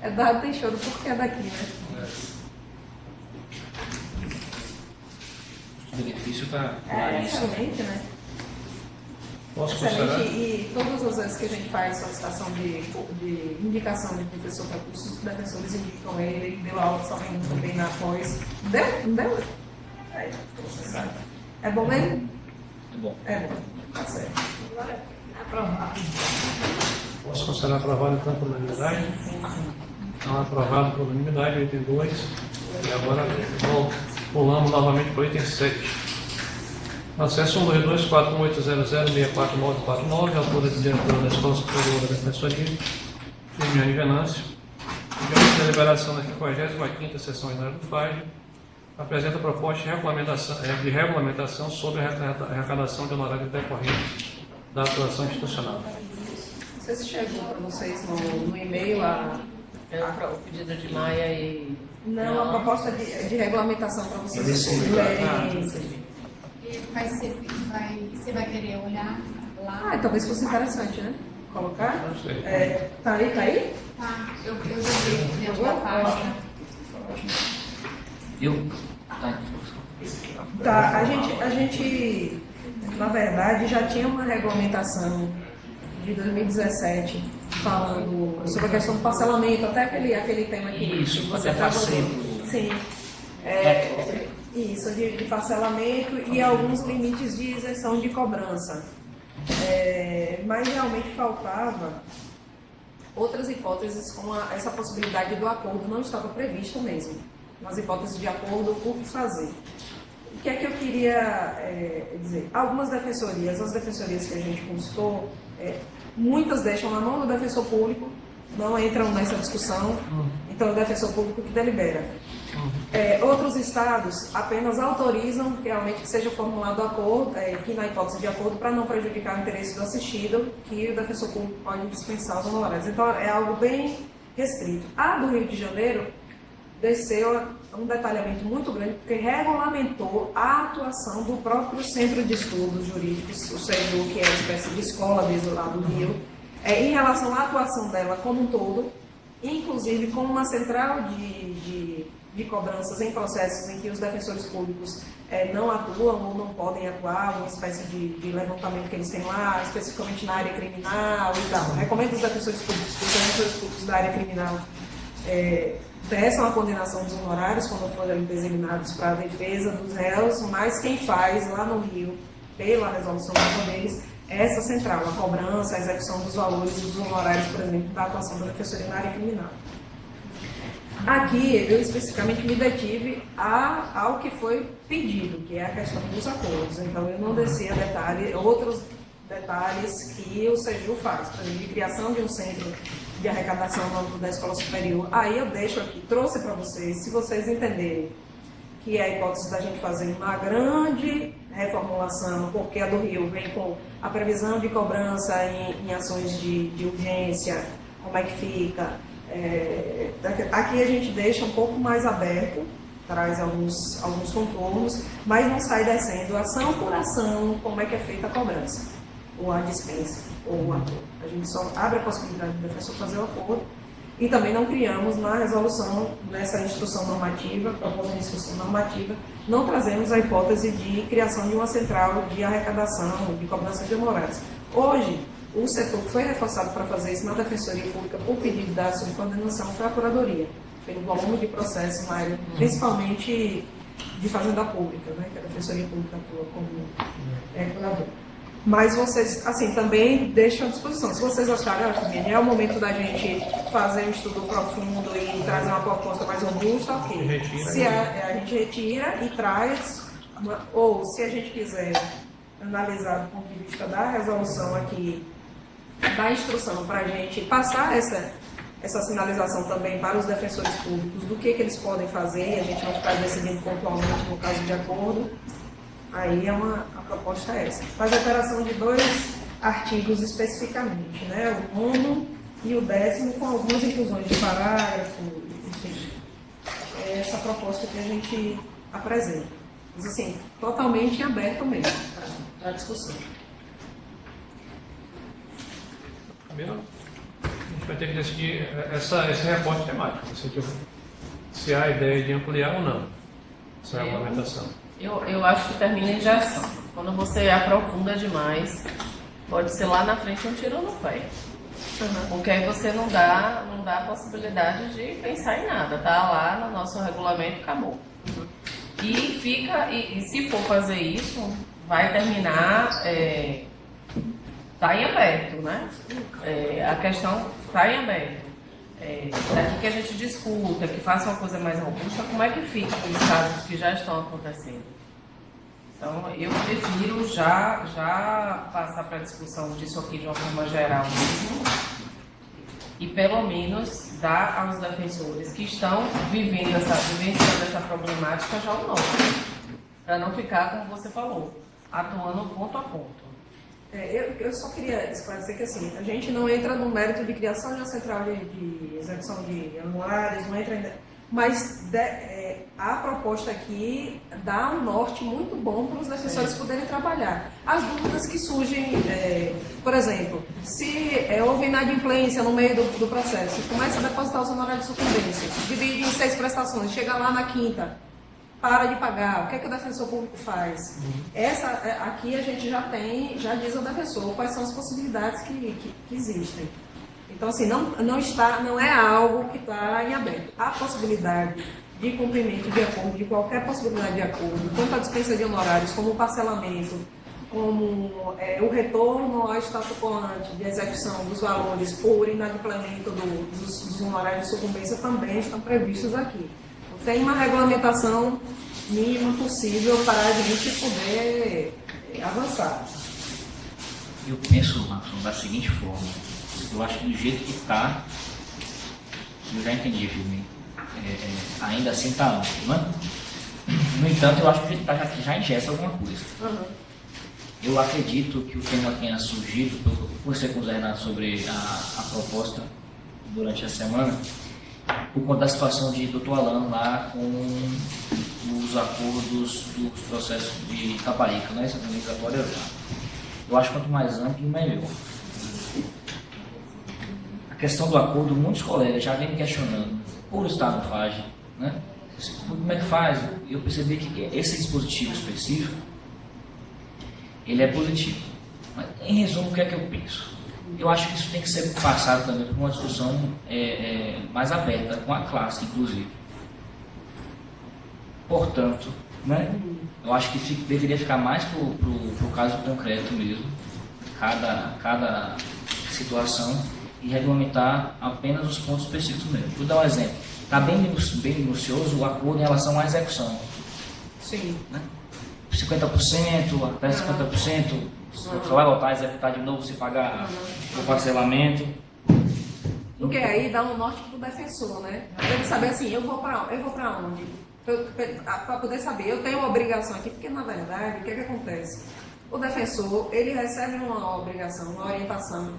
Eduardo tem choro porque é daqui, né? O benefício está Excelente, né? Posso Excelente. considerar? E todas as vezes que a gente faz solicitação de indicação de professor para curso, os defensores indicam ele deu aula somente também na pós. Não deu? É bom mesmo? muito bom. É bom. Tá certo. Aprovado. Posso considerar aprovado então por unanimidade? Então, aprovado por unanimidade, o item 2. E agora pulamos novamente para o item 7. Processo 1224180064949, autora de diretora da Escola Superior da Defensoria, Firmiane Venâncio. Diante da deliberação da 55ª Sessão Ordinária do FAG, apresenta a proposta de regulamentação sobre a arrecadação de honorários decorrentes da atuação institucional. Não sei se chegou para vocês no e-mail o pedido de Maia e... Não, a proposta de regulamentação para vocês lerem. Você vai querer olhar lá? Talvez fosse interessante, né? Colocar? Tá aí? Tá, eu já vi dentro da página. A gente, na verdade, já tinha uma regulamentação de 2017 falando sobre a questão do parcelamento, até aquele tema que você trabalhou. Sim. Isso, de parcelamento e alguns limites de isenção de cobrança. Mas realmente faltava outras hipóteses com essa possibilidade do acordo, não estava previsto mesmo. Umas hipóteses de acordo por fazer. O que é que eu queria dizer? Algumas defensorias, as defensorias que a gente consultou, muitas deixam na mão do defensor público, não entram nessa discussão, então é o defensor público que delibera. Outros estados apenas autorizam realmente que seja formulado acordo, que na hipótese de acordo, para não prejudicar o interesse do assistido, que o defensor público pode dispensar os honorários. Então é algo bem restrito. A do Rio de Janeiro desceu um detalhamento muito grande, porque regulamentou a atuação do próprio Centro de Estudos Jurídicos, o CEJU, que é uma espécie de escola desde lá do Rio, em relação à atuação dela como um todo, inclusive com uma central de cobranças em processos em que os defensores públicos não atuam ou não podem atuar, uma espécie de levantamento que eles têm lá, especificamente na área criminal e tal. Recomendo os defensores públicos da área criminal peçam a condenação dos honorários quando forem designados para a defesa dos réus, mas quem faz lá no Rio, pela resolução dos poderes, é essa central, a cobrança, a execução dos valores e dos honorários, por exemplo, da atuação da defensoria na área criminal. Aqui, eu especificamente me detive ao que foi pedido, que é a questão dos acordos. Então, eu não desci a outros detalhes que o CEJU faz, por exemplo, de criação de um centro de arrecadação no âmbito da escola superior. Aí eu deixo aqui, trouxe para vocês, se vocês entenderem que é a hipótese da gente fazer uma grande reformulação, porque a do Rio vem com a previsão de cobrança em ações de urgência, como é que fica. Aqui a gente deixa um pouco mais aberto, traz alguns contornos, mas não sai descendo ação por ação como é que é feita a cobrança, ou a dispensa, ou o acordo. A gente só abre a possibilidade do defensor fazer o acordo e também não criamos na resolução, nessa instrução normativa, proposta de instrução normativa, não trazemos a hipótese de criação de uma central de arrecadação, de cobrança de honorários. Hoje, o setor que foi reforçado para fazer isso na Defensoria Pública por pedido da subcoordenação foi a Curadoria, pelo volume de processos na área, principalmente de Fazenda Pública, né, que a Defensoria Pública atua como curador. Mas vocês, assim, também deixam à disposição. Se vocês acharem, é o momento da gente fazer um estudo profundo e trazer uma proposta mais robusta, ok. Se a gente retira e traz, ou se a gente quiser analisar do ponto de vista da resolução aqui, da instrução, para a gente passar essa sinalização também para os defensores públicos do que eles podem fazer, e a gente não ficar decidindo pontualmente no caso de acordo, aí a proposta é essa. Faz a alteração de 2 artigos especificamente, né? O 9º e o 10º, com algumas inclusões de parágrafo, enfim. É essa proposta que a gente apresenta. Mas, assim, totalmente aberto mesmo para a discussão. Primeiro, a gente vai ter que decidir esse reporte temático, se há a ideia de ampliar ou não essa regulamentação. Eu acho que termina em gestão. Quando você aprofunda demais, pode ser lá na frente um tiro no pé. Porque aí você não dá a possibilidade de pensar em nada. Tá lá no nosso regulamento, acabou. E se for fazer isso, vai terminar, tá em aberto, né? A questão tá em aberto. Daqui que a gente discuta, que faça uma coisa mais robusta, como é que fica os casos que já estão acontecendo. Então, eu prefiro já passar para a discussão disso aqui de uma forma geral mesmo, e pelo menos dar aos defensores que estão vivenciando essa problemática já o nome, para não ficar, como você falou, atuando ponto a ponto. Eu só queria esclarecer que assim, a gente não entra no mérito de criação de uma central de execução de anuários, não entra, mas a proposta aqui dá um norte muito bom para os defensores poderem trabalhar. As dúvidas que surgem, por exemplo, se houve inadimplência no meio do processo, começa a depositar os honorários de sucumbência, divide em 6 prestações, chega lá na quinta, para de pagar, o que é que o defensor público faz? Aqui a gente já diz ao defensor quais são as possibilidades que existem. Então, assim, não é algo que está em aberto. A possibilidade de cumprimento de acordo, de qualquer possibilidade de acordo, tanto a dispensa de honorários, como o parcelamento, como o retorno ao status quo ante de execução dos valores por inadimplemento dos honorários de sucumbência também estão previstos aqui. Tem uma regulamentação mínima possível para a gente poder avançar. Eu penso, Marcos, da seguinte forma. Eu acho que do jeito que está, eu já entendi, filme. Ainda assim está amplo, né? No entanto, eu acho que já ingesta alguma coisa. Uhum. Eu acredito que o tema tenha surgido, eu conversei com o Zé Renato sobre a proposta durante a semana, por conta da situação de Dr. Alan lá com os acordos dos processos de Itaparica, né? Essa organizatória lá. Eu acho que quanto mais amplo, melhor. A questão do acordo, muitos colegas já vêm questionando, por estar no FAGE, né? Como é que faz? Eu percebi que esse dispositivo específico, ele é positivo. Mas, em resumo, o que é que eu penso? Eu acho que isso tem que ser passado também por uma discussão mais aberta, com a classe, inclusive. Portanto, né, eu acho que deveria ficar mais para o caso concreto mesmo, cada situação, e regulamentar apenas os pontos específicos mesmo. Vou dar um exemplo. Está bem minucioso o acordo em relação à execução. Sim. Né? 50%, até 50%. Só vai voltar a executar de novo se pagar o parcelamento. Porque aí dá um norte para o defensor, né? Ele saber assim, eu vou para onde? Para poder saber, eu tenho uma obrigação aqui, porque na verdade, o que é que acontece? O defensor, ele recebe uma obrigação, uma orientação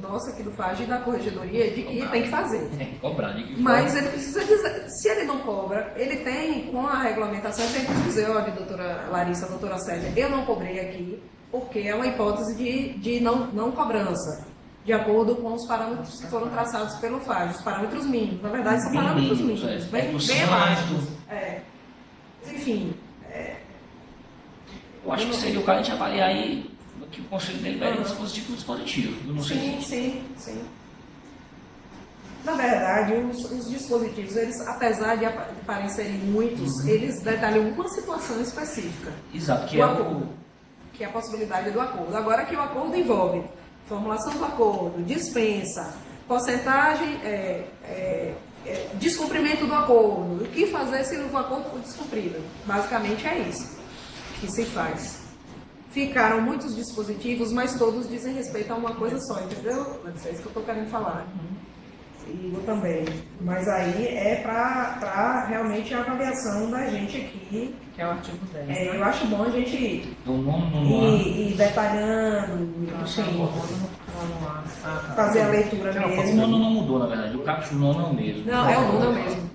nossa aqui do FAGE e da corregedoria de que tem que fazer. Tem que cobrar, mas ele precisa dizer, se ele não cobra, ele tem, com a regulamentação, ele tem que dizer, olha, doutora Larissa, doutora Célia, eu não cobrei aqui, porque é uma hipótese de não cobrança, de acordo com os parâmetros que foram traçados pelo FAGE, os parâmetros mínimos. Na verdade, são parâmetros mínimos, bem elásticos. Enfim. Eu acho que seria o caso de avaliar aí que o conselho delibera dispositivo por dispositivo. Eu não sei Sim. Na verdade, os dispositivos, eles, apesar de parecerem muitos, eles detalham uma situação específica. Exato, que é a possibilidade do acordo. Agora que o acordo envolve formulação do acordo, dispensa, porcentagem, descumprimento do acordo, o que fazer se o acordo for descumprido. Basicamente é isso que se faz. Ficaram muitos dispositivos, mas todos dizem respeito a uma coisa só, entendeu? É isso que eu estou querendo falar. E eu também. Mas aí é para realmente a avaliação da gente aqui. Que é o artigo 10. Né? Eu acho bom a gente ir detalhando, fazer a leitura mesmo. O nono não mudou, na verdade. O caput nono é o mesmo. Não, é o nono mesmo.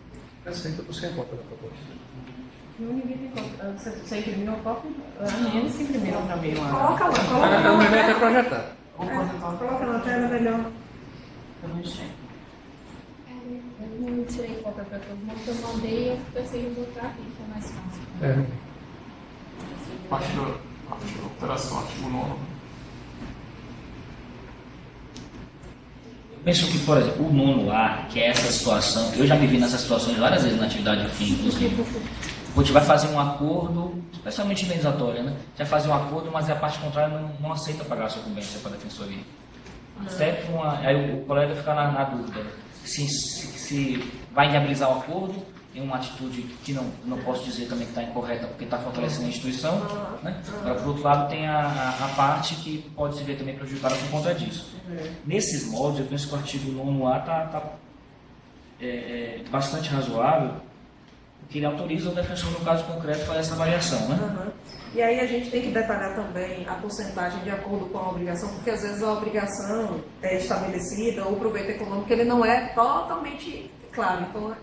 É 100% cópia da proposta. Ninguém tem cópia. Você imprimiu a cópia? Eles imprimiram para mim. Coloca lá. O meu é projetar. Coloca na tela, melhor. Eu não tirei cópia para todo mundo, eu mandei e eu pensei em botar aqui, que é mais fácil. Alteração, artigo 9. Eu penso que, por exemplo, o nono A, que é essa situação, eu já me vi nessas situações várias vezes na atividade fim, inclusive. A gente vai fazer um acordo, especialmente indenizatória, né? Já fazer um acordo, mas a parte contrária não aceita pagar a sucumbência para a defensoria. Até aí o colega fica na dúvida se vai inviabilizar o acordo tem uma atitude que não posso dizer também que está incorreta, porque está fortalecendo a instituição, né? Agora, por outro lado, tem a parte que pode se ver também prejudicada por conta disso. Nesses moldes, eu penso que o artigo 9A está bastante razoável, porque ele autoriza o defensor, no caso concreto, fazer essa avaliação, né? E aí a gente tem que detalhar também a porcentagem de acordo com a obrigação, porque às vezes a obrigação é estabelecida, ou o proveito econômico, ele não é totalmente claro. Então,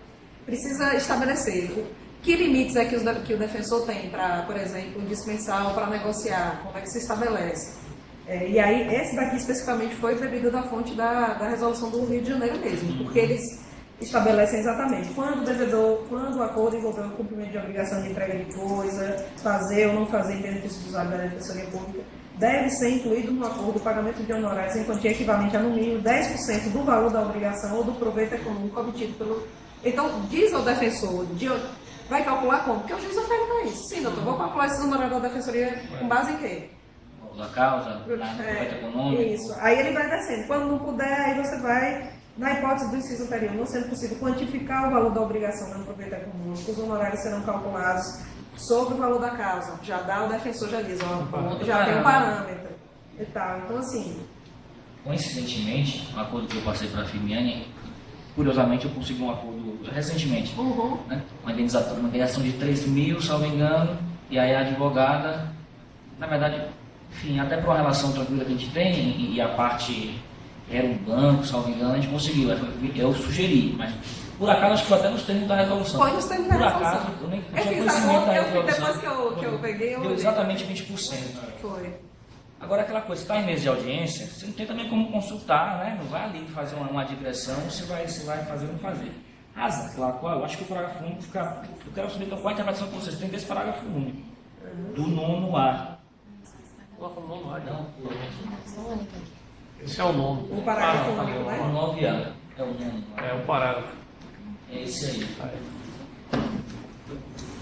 precisa estabelecer que limites é que o defensor tem para, por exemplo, dispensar ou para negociar, como é que se estabelece. E aí, esse daqui especificamente foi bebido da fonte da resolução do Rio de Janeiro mesmo, porque eles estabelecem exatamente quando o acordo envolveu o cumprimento de obrigação de entrega de coisa, fazer ou não fazer em benefício do usuário da Defensoria Pública, deve ser incluído no acordo o pagamento de honorários em quantia equivalente a no mínimo 10% do valor da obrigação ou do proveito econômico obtido pelo... Então, diz ao defensor, vai calcular como? Porque o juiz vai perguntar isso. Sim, doutor, vou calcular esses honorários da Defensoria com base em quê? Da causa, do proveito econômico. Isso. Aí ele vai descendo. Quando não puder, aí você vai... Na hipótese do inciso anterior, não sendo possível quantificar o valor da obrigação no proveito econômico, os honorários serão calculados sobre o valor da causa. Já dá, o defensor já diz, ó, já tem um parâmetro e tal. Então, assim... Coincidentemente, o acordo que eu passei para a Firmiane, curiosamente eu consegui um acordo recentemente, né? Uma indenização de 3 mil, salvo engano, e aí a advogada, na verdade, enfim, até por uma relação tranquila que a gente tem, e a parte... era um banco, salvo engano, a gente conseguiu. Eu sugeri, mas por acaso acho que foi até nos termos da resolução. Foi nos termos da resolução. Por acaso, eu nem tinha conhecimento da resolução. Depois que eu peguei, eu... Deu exatamente 20%. Foi. Agora, aquela coisa, está em mês de audiência, você não tem também como consultar, né? Não vai ali fazer uma digressão se vai fazer ou não fazer. Claro, eu acho que o parágrafo único fica... Eu quero saber qual a interpretação que vocês têm desse parágrafo único. Do 9A. Coloca o 9A, não. Esse é o nome. O parágrafo único, né? O 9A. É o nome. É o parágrafo. É esse aí.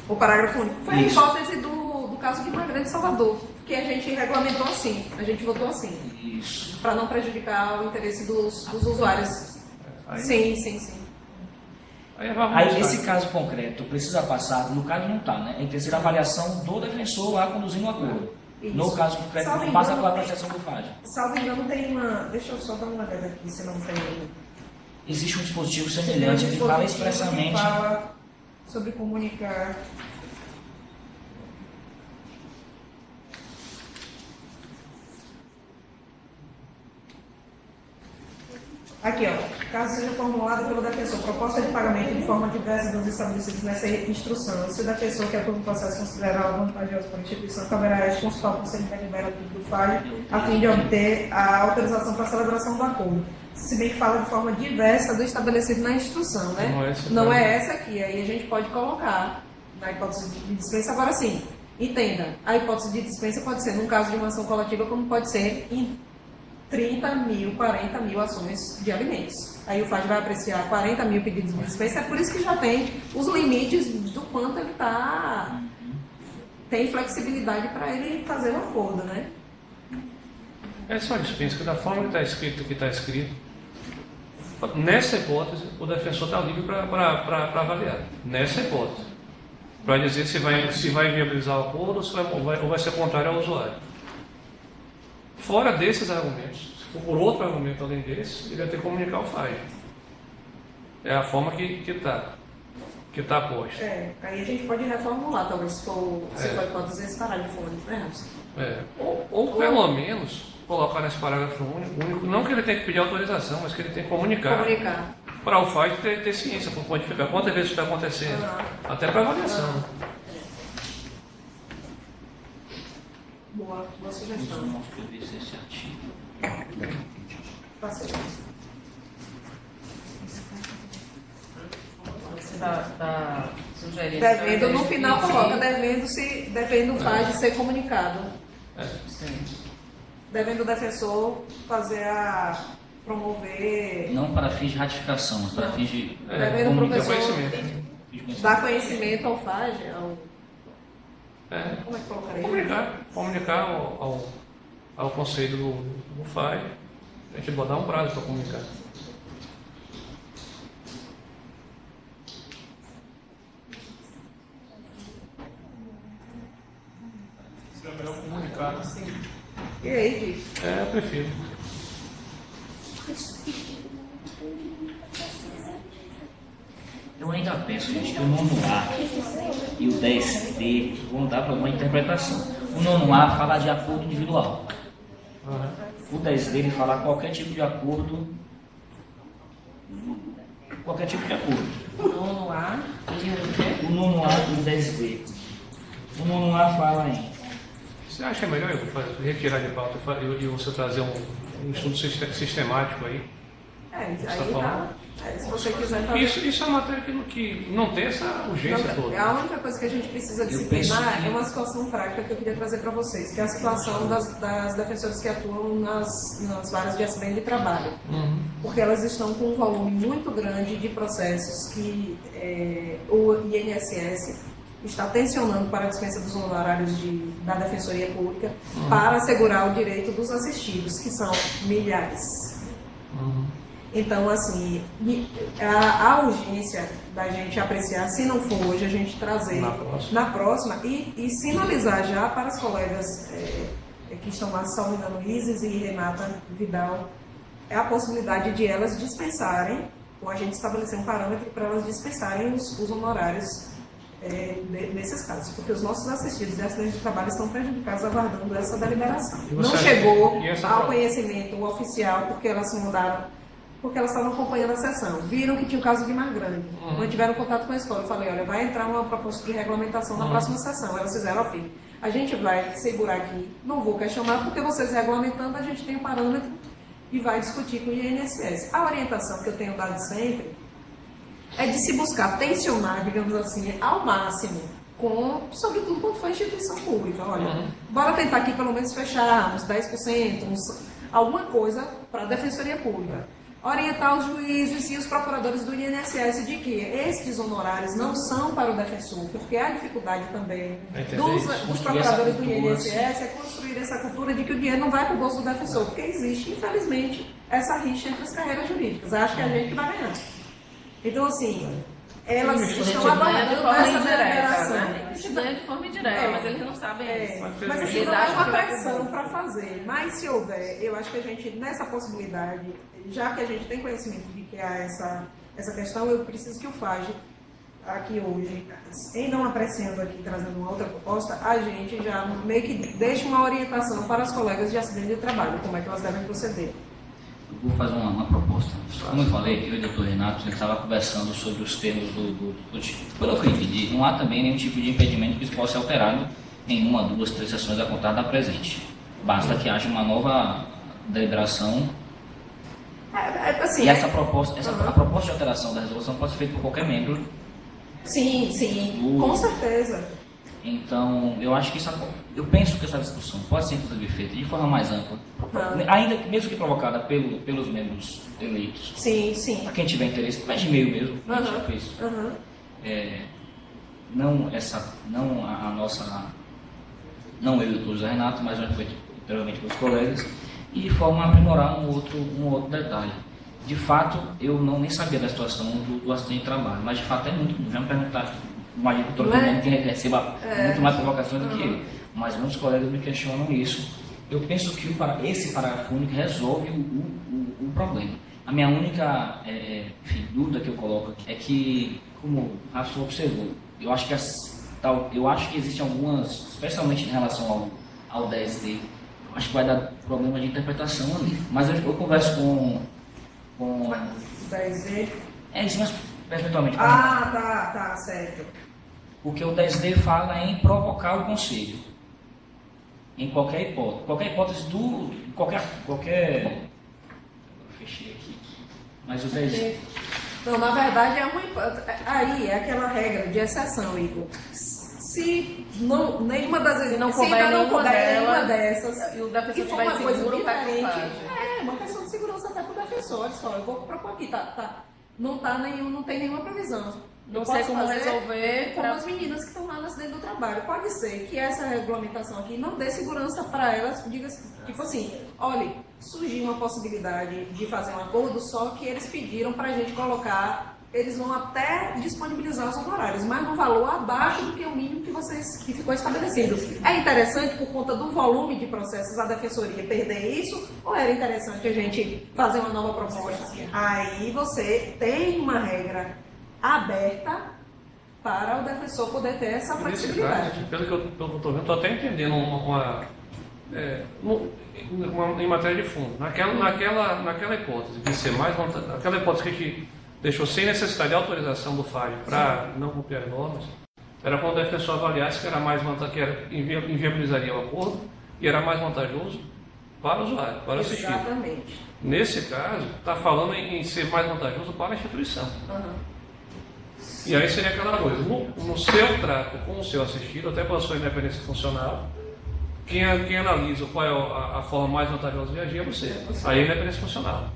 O parágrafo único. Foi a hipótese do caso de Magrande de Salvador, que a gente regulamentou assim, a gente votou assim. Isso. Para não prejudicar o interesse dos usuários. Sim. Aí, nesse caso concreto, precisa passar, no caso não está, né? É ter sido a avaliação do defensor lá conduzindo o acordo. Isso. No caso concreto, não passa pela apreciação do FAD. Salvo engano, tem uma... Deixa eu só dar uma olhada aqui, se não tem... Existe um dispositivo semelhante que fala expressamente... Que fala sobre comunicar... Aqui, ó. Caso seja formulada pelo defensor proposta de pagamento de forma diversa dos estabelecidos nessa instrução, e se o defensor que atua no processo considerar algo vantajoso para a instituição, caberá a este consultar o procedimento liberativo do FAD a fim de obter a autorização para a celebração do acordo. Se bem que fala de forma diversa do estabelecido na instrução, né? Não é essa aqui. Aí a gente pode colocar na hipótese de dispensa. Agora sim, entenda, a hipótese de dispensa pode ser, num caso de uma ação coletiva, como pode ser em 30 mil, 40 mil ações de alimentos. Aí o FAD vai apreciar 40 mil pedidos de dispensa, é por isso que já tem os limites do quanto ele tem flexibilidade para ele fazer o acordo, né? É só dispensa, que da forma que está escrito, nessa hipótese, o defensor está livre para avaliar. Nessa hipótese. Para dizer se vai viabilizar o acordo ou vai ser contrário ao usuário. Fora desses argumentos, se for por outro argumento além desse, ele vai ter que comunicar o FAD. É a forma que está posta. Aí a gente pode reformular, talvez, se for hipótese esse parágrafo único, né, Ramson? Ou pelo menos colocar nesse parágrafo único, não que ele tenha que pedir autorização, mas que ele tem que comunicar. Para o FAD ter ciência, para quantificar quantas vezes isso está acontecendo. Até para avaliação. Boa sugestão. Esse artigo. Passei. Você está sugerindo... Devendo, no final coloca, devendo o FAD ser comunicado. Sim. Devendo o defensor promover... Não para fins de ratificação, mas para fins de... Devendo o professor dar conhecimento ao FAD, como é que colocaria? Comunicar ao conselho do FAD. A gente pode dar um prazo para comunicar. É melhor comunicar. E aí, Gui? Eu prefiro. Eu ainda penso, gente, que o nono A e o 10D vão dar para uma interpretação. O nono A fala de acordo individual. O 10D ele fala qualquer tipo de acordo. Qualquer tipo de acordo. O nono A e o quê? O nono A e o 10D. O nono A fala em. Você acha melhor eu retirar de pauta e você trazer um estudo sistemático aí? Aí Você tá. falando? Se você quiser fazer. Isso é uma matéria que não tem essa urgência toda. A única coisa que a gente precisa disciplinar é uma situação prática que eu queria trazer para vocês, que é a situação das defensoras que atuam nas varas de acidente de trabalho. Porque elas estão com um volume muito grande de processos que o INSS está tensionando para a dispensa dos honorários da Defensoria Pública para assegurar o direito dos assistidos, que são milhares. Então, assim, a urgência da gente apreciar, se não for hoje, a gente trazer na próxima e sinalizar já para as colegas que estão lá, salvo engano, Isis e Renata Vidal, a possibilidade de elas dispensarem, ou a gente estabelecer um parâmetro para elas dispensarem os honorários nesses casos, porque os nossos assistidos de acidente de trabalho estão prejudicados aguardando essa deliberação. Não chegou ao conhecimento oficial porque elas se mudaram, porque elas estavam acompanhando a sessão, viram que tinha o caso de Mar Grande, mantiveram contato com a escola. Eu falei, olha, vai entrar uma proposta de regulamentação na próxima sessão. Elas fizeram, ó, filho, a gente vai segurar aqui, não vou questionar, porque vocês regulamentando, a gente tem um parâmetro e vai discutir com o INSS. A orientação que eu tenho dado sempre é de se buscar tensionar, digamos assim, ao máximo, sobretudo quando for instituição pública. Olha, bora tentar aqui pelo menos fechar uns 10%, alguma coisa para a Defensoria Pública. Orientar os juízes e os procuradores do INSS de que estes honorários não são para o defensor, porque há dificuldade também dos procuradores do INSS é construir essa cultura de que o dinheiro não vai para o bolso do defensor, porque existe, infelizmente, essa rixa entre as carreiras jurídicas. Acho que é a gente que vai ganhar. Então, assim, elas estão aguardando essa deliberação. A gente ganha de forma indireta, mas eles não sabem isso. Mas assim, não é uma pressão para fazer. Mas se houver, eu acho que a gente, nessa possibilidade, já que a gente tem conhecimento de que há essa questão, eu preciso que o FAGE, aqui hoje, em não apreciando aqui, trazendo uma outra proposta, a gente já meio que deixa uma orientação para as colegas de acidente de trabalho, como é que elas devem proceder. Eu vou fazer uma proposta. Como eu falei, eu e o Dr. Renato, a gente estava conversando sobre os termos do tipo. Pelo que eu entendi, não há também nenhum tipo de impedimento que isso possa ser alterado em 1, 2, 3 sessões a contar da presente. Basta que haja uma nova deliberação. Assim, e a proposta de alteração da resolução pode ser feita por qualquer membro. Sim, com certeza. Então, eu penso que essa discussão pode ser inclusive feita de forma mais ampla, ainda que mesmo que provocada pelos membros eleitos. Sim. Para quem tiver interesse, mais de e-mail mesmo, a gente já fez. Não eu e o Dr. José Renato, mas já foi anteriormente pelos colegas, e de forma a aprimorar um outro detalhe. De fato, eu nem sabia da situação do acidente de trabalho, mas de fato é muito comum. Já me perguntaram, imagino que o Dr. Fernando que receba muito mais provocações do que eu, mas muitos colegas me questionam isso. Eu penso que esse parágrafo único resolve o problema. A minha única dúvida que eu coloco aqui é que, como o Rafa observou, eu acho que existem algumas, especialmente em relação ao 10D, acho que vai dar problema de interpretação ali. Mas eu converso com 10D? Isso, mas eventualmente. Tá, certo. Porque o 10D fala em provocar o conselho. Em qualquer hipótese. Qualquer hipótese qualquer. Eu fechei aqui. Mas o 10D. Não, na verdade é uma hipótese. Aí é aquela regra de exceção, Igor. Se nenhuma das não couber nenhuma dessas, e o defensor for uma coisa diferente, é uma questão de segurança até para o defensor. Só, eu vou propor aqui, não tem nenhuma previsão. Não sei como resolver. Como as meninas que estão lá no acidente do trabalho. Pode ser que essa regulamentação aqui não dê segurança para elas, diga tipo assim, olha, surgiu uma possibilidade de fazer um acordo, só que eles pediram para a gente colocar eles vão até disponibilizar os honorários, mas no valor abaixo do que o mínimo que ficou estabelecido. É interessante, por conta do volume de processos, a Defensoria perder isso, ou era interessante a gente fazer uma nova proposta? Aí você tem uma regra aberta para o defensor poder ter essa flexibilidade. Pelo que eu estou vendo, estou até entendendo em matéria de fundo. Naquela hipótese de ser mais vantajoso, aquela hipótese que a gente deixou sem necessidade de autorização do FAG para não cumprir as normas, era quando o defensor avaliasse que era mais vantajoso, que inviabilizaria o acordo e era mais vantajoso para o usuário, para o assistido. Exatamente. Nesse caso, está falando em ser mais vantajoso para a instituição. E aí seria aquela coisa, no seu trato com o seu assistido, até pela sua independência funcional, quem analisa qual é a forma mais vantajosa de agir é você. Aí é a independência funcional.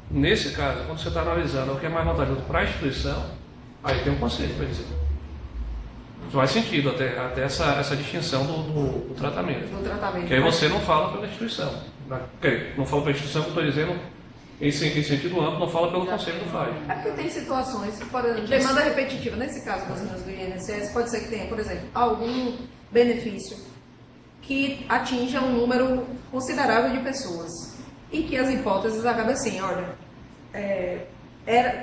Nesse caso, quando você está analisando o que é mais vantajoso para a instituição, aí tem um conselho para dizer. Faz sentido até essa distinção do tratamento. Que aí você não fala pela instituição. Não fala pela instituição, que eu estou dizendo em sentido amplo, não fala pelo conselho do FAG. É porque tem situações, por exemplo, demanda repetitiva. Nesse caso das meninas do INSS, pode ser que tenha, por exemplo, algum benefício que atinja um número considerável de pessoas. E que as hipóteses acabam assim, olha,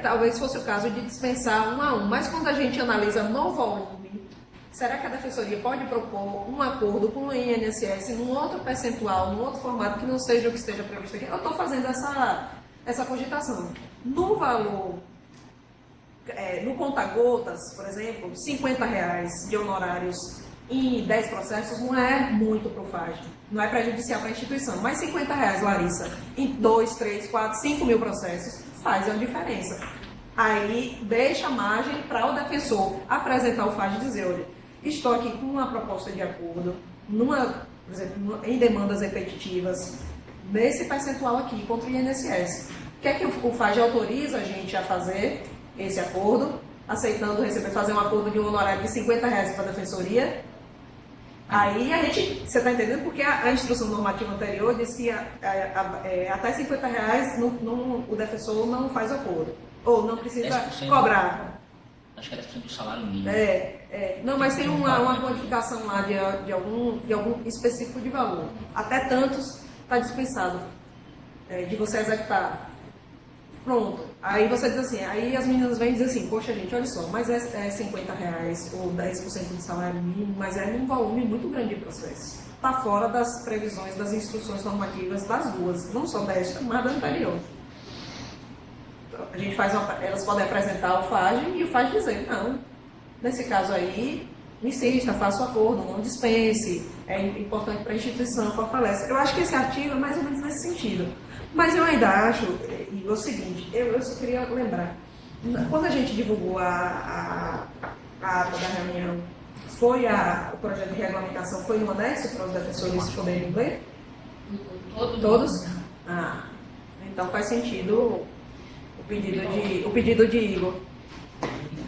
talvez fosse o caso de dispensar 1 a 1, mas quando a gente analisa no volume, será que a Defensoria pode propor um acordo com o INSS num outro percentual, num outro formato que não seja o que esteja previsto aqui? Eu estou fazendo essa cogitação. No valor, no conta-gotas, por exemplo, R$50 de honorários em 10 processos não é muito para o FAG, não é prejudicial para a instituição, mas R$50, Larissa, em 2, 3, 4, 5 mil processos faz a diferença. Aí deixa margem para o defensor apresentar o FAG e dizer, olha, estou aqui com uma proposta de acordo, por exemplo, em demandas repetitivas, nesse percentual aqui contra o INSS. Quer que o FAG autoriza a gente a fazer esse acordo, aceitando fazer um acordo de um honorário de R$50 para a defensoria? Aí você está entendendo? Porque a instrução normativa anterior dizia até R$50 o defensor não faz acordo, ou não precisa cobrar. Acho que é 10% do salário mínimo. Não, mas tem uma quantificação lá de algum específico de valor. Até tantos está dispensado de você executar. Pronto. Aí você diz assim, aí as meninas vêm e dizem assim, poxa gente, olha só, mas é R$50 ou 10% do salário mínimo, mas é um volume muito grande de processos. Está fora das previsões, das instruções normativas das duas, não só desta, mas da anterior. A gente elas podem apresentar ao FAG e o FAG dizer, não, nesse caso aí, insista, faça o acordo, não dispense, é importante para a instituição, fortalece. Eu acho que esse artigo é mais ou menos nesse sentido. Mas eu ainda acho, e o seguinte, eu só queria lembrar, quando a gente divulgou a ata da reunião, o projeto de regulamentação foi no anexo para os defensores poderem ler? Todos? Então faz sentido o pedido de Igor.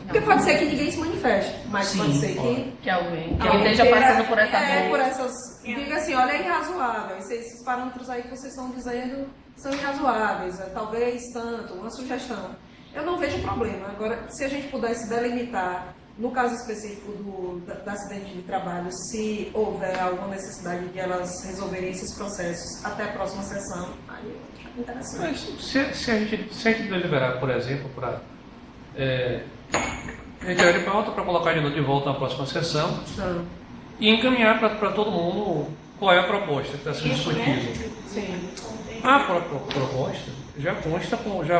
Porque pode ser que ninguém se manifeste, mas Sim, pode ser que alguém esteja passando por essa por essas. Diga assim, olha, é irrazoável. Esses parâmetros aí que vocês estão dizendo são irrazoáveis. Talvez tanto, uma sugestão. Eu não vejo problema. Agora, se a gente pudesse delimitar, no caso específico do acidente de trabalho, se houver alguma necessidade de elas resolverem esses processos até a próxima sessão, aí eu acho interessante. Mas se a gente deliberar, por exemplo, para retirar de pauta para colocar de volta na próxima sessão e encaminhar para todo mundo qual é a proposta que está sendo discutida. Sim. A proposta já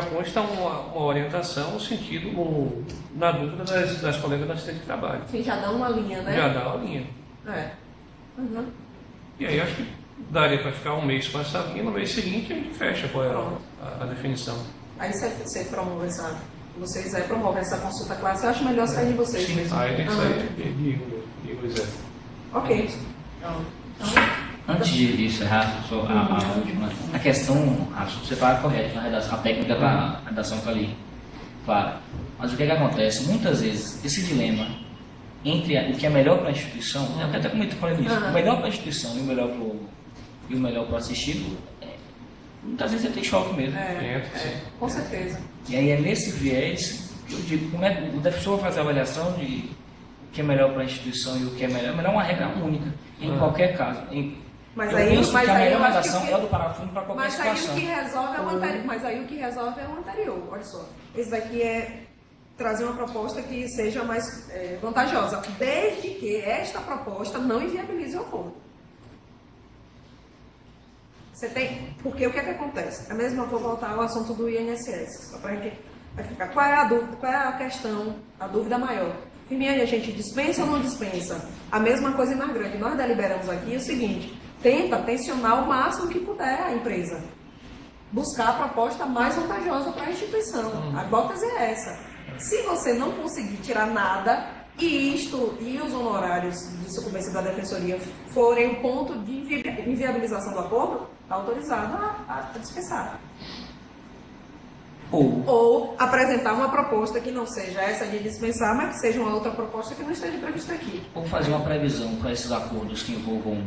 consta uma orientação no sentido, na dúvida das colegas da assistente de trabalho. Sim, já dá uma linha, né? Já dá uma linha. E aí acho que daria para ficar um mês com essa linha, no mês seguinte a gente fecha qual é a definição. Aí você promove vocês promovem essa consulta clássica, eu acho melhor sair de vocês mesmo. Aí tem que sair de Igor e Zé. Ok. Antes de encerrar, só a última, a questão, você fala correto, a técnica da redação está ali, claro. Mas o que acontece? Muitas vezes, esse dilema entre o que é melhor para a instituição, eu até falando isso, o melhor para a instituição e o melhor para o assistido, muitas vezes você tem choque mesmo. Com certeza. E aí é nesse viés eu digo, como é que o defensor vai fazer a avaliação de o que é melhor para a instituição e o que é melhor uma regra única, em qualquer caso. Mas eu aí, penso mas que a aí melhor eu acho redação que é o do parágrafo único para qualquer mas situação. aí o que resolve é o anterior. Mas aí o que resolve é o anterior. Olha só. Esse daqui é trazer uma proposta que seja mais vantajosa, desde que esta proposta não inviabilize o acordo. Você tem... Porque o que é que acontece? Vou voltar ao assunto do INSS, só para a gente vai ficar. Qual é a dúvida? Qual é a questão, a dúvida maior? Firmiane, a gente dispensa ou não dispensa? A mesma coisa em Margrande. Nós deliberamos aqui o seguinte: tenta tensionar o máximo que puder a empresa. Buscar a proposta mais vantajosa para a instituição. A hipótese é essa. Se você não conseguir tirar nada e os honorários de sucumbência da defensoria forem o ponto de inviabilização do acordo, está autorizado a dispensar. Ou apresentar uma proposta que não seja essa de dispensar, mas que seja uma outra proposta que não esteja prevista aqui. Ou fazer uma previsão para esses acordos que envolvam,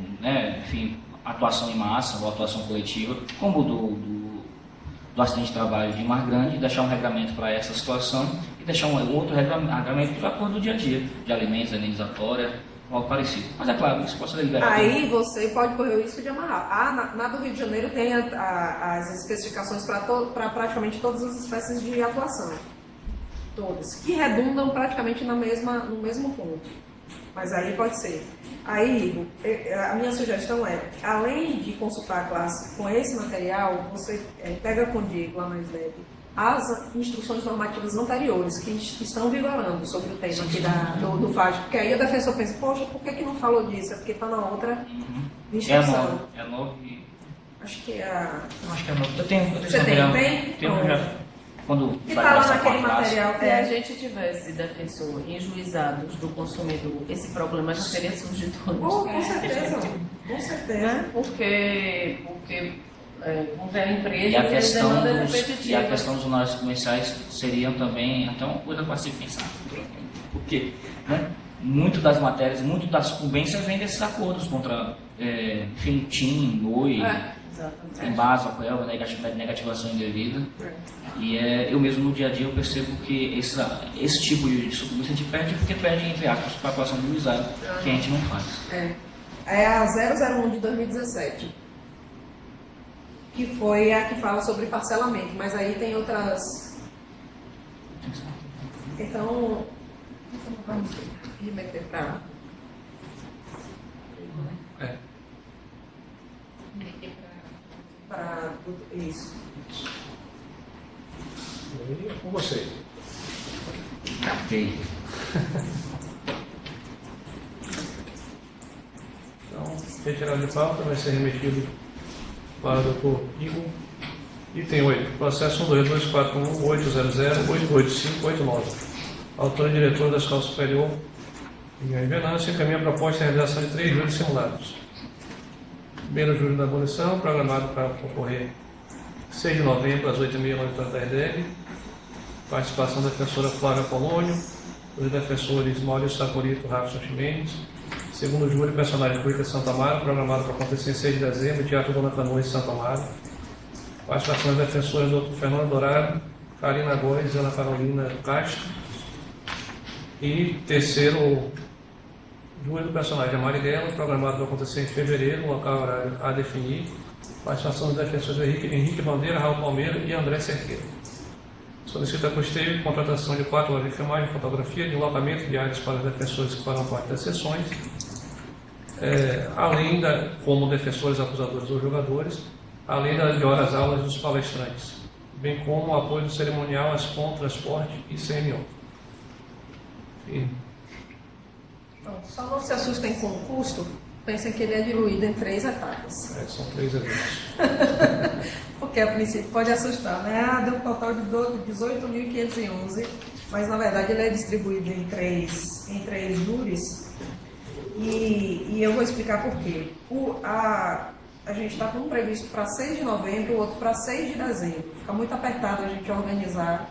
enfim, atuação em massa ou atuação coletiva, como do acidente de trabalho de Margrande, deixar um regramento para essa situação e deixar um outro regramento para o acordo do dia a dia, de alimentos, indenizatória, algo parecido. Mas é claro, isso pode ser deliberado. Aí você pode correr o risco de amarrar. Na do Rio de Janeiro tem as especificações para praticamente todas as espécies de atuação. Todas. Que redundam praticamente no mesmo ponto. Mas aí pode ser. Aí, Igor, a minha sugestão é, além de consultar a classe com esse material, você pega com o Diego lá na SDEP as instruções normativas anteriores que estão vigorando sobre o tema aqui do FAG, porque aí o defensor pensa, poxa, por que não falou disso? É porque está na outra instrução. É 9. Acho que é a... Acho que é 9. Eu tenho Você tem? já. Quando que está lá naquele material. Se a gente tivesse defensor em juizados do consumidor, esse problema já teria surgido antes. Com certeza. Com certeza. Porque quando é empresa, e a questão dos honorários comerciais seriam também até uma coisa para se pensar. Porque muito das matérias, muito da sucumbência vem desses acordos contra TIM, Oi, Embasa, Coelho, negativação indevida. E eu mesmo no dia a dia eu percebo que esse tipo de sucumbência a gente perde porque perde, entre aspas, para a atuação do juizado, que a gente não faz. É a 001 de 2017, que foi a que fala sobre parcelamento, mas aí tem outras. Então vamos remeter para. Para isso. Com você. Captei. Então, retirado de pauta vai ser remetido para o doutor Igor. Item 8. Processo 12241-800-88589. Autora e diretora da Escola Superior em Venâncio encaminha a proposta de realização de 3 júris simulados. Primeiro júri da abolição, programado para ocorrer 6 de novembro, às 8h30 no auditório da RDEB. Participação da defensora Flávia Polônio, os defensores Maurício Saporito e Rafa Chimenez. Segundo júri, personagem pública de Santo Amaro, programado para acontecer em 6 de dezembro, Teatro Dona Canoa em Santo Amaro. Participação das defensoras Dr. Fernando Dourado, Karina Góes e Ana Carolina Castro. E terceiro júri do personagem Marighella, programado para acontecer em fevereiro, local e horário a definir. Participação dos defensores Henrique Bandeira, Raul Palmeira e André Cerqueira. Solicita custeio de contratação de 4 horas de filmagem e fotografia, de locamento de áreas para os defensores que farão parte das sessões, além como defensores, acusadores ou jogadores, além de horas-aulas dos palestrantes, bem como o apoio do cerimonial, ASPOM, Transporte e CMO. Então, só não se assustem com o custo, pensem que ele é diluído em 3 etapas. São 3 eventos. Porque a princípio pode assustar, né? Deu um total de 18.511, mas na verdade ele é distribuído em três júris. E eu vou explicar por quê. A gente está com um previsto para 6 de novembro, o outro para 6 de dezembro. Fica muito apertado a gente organizar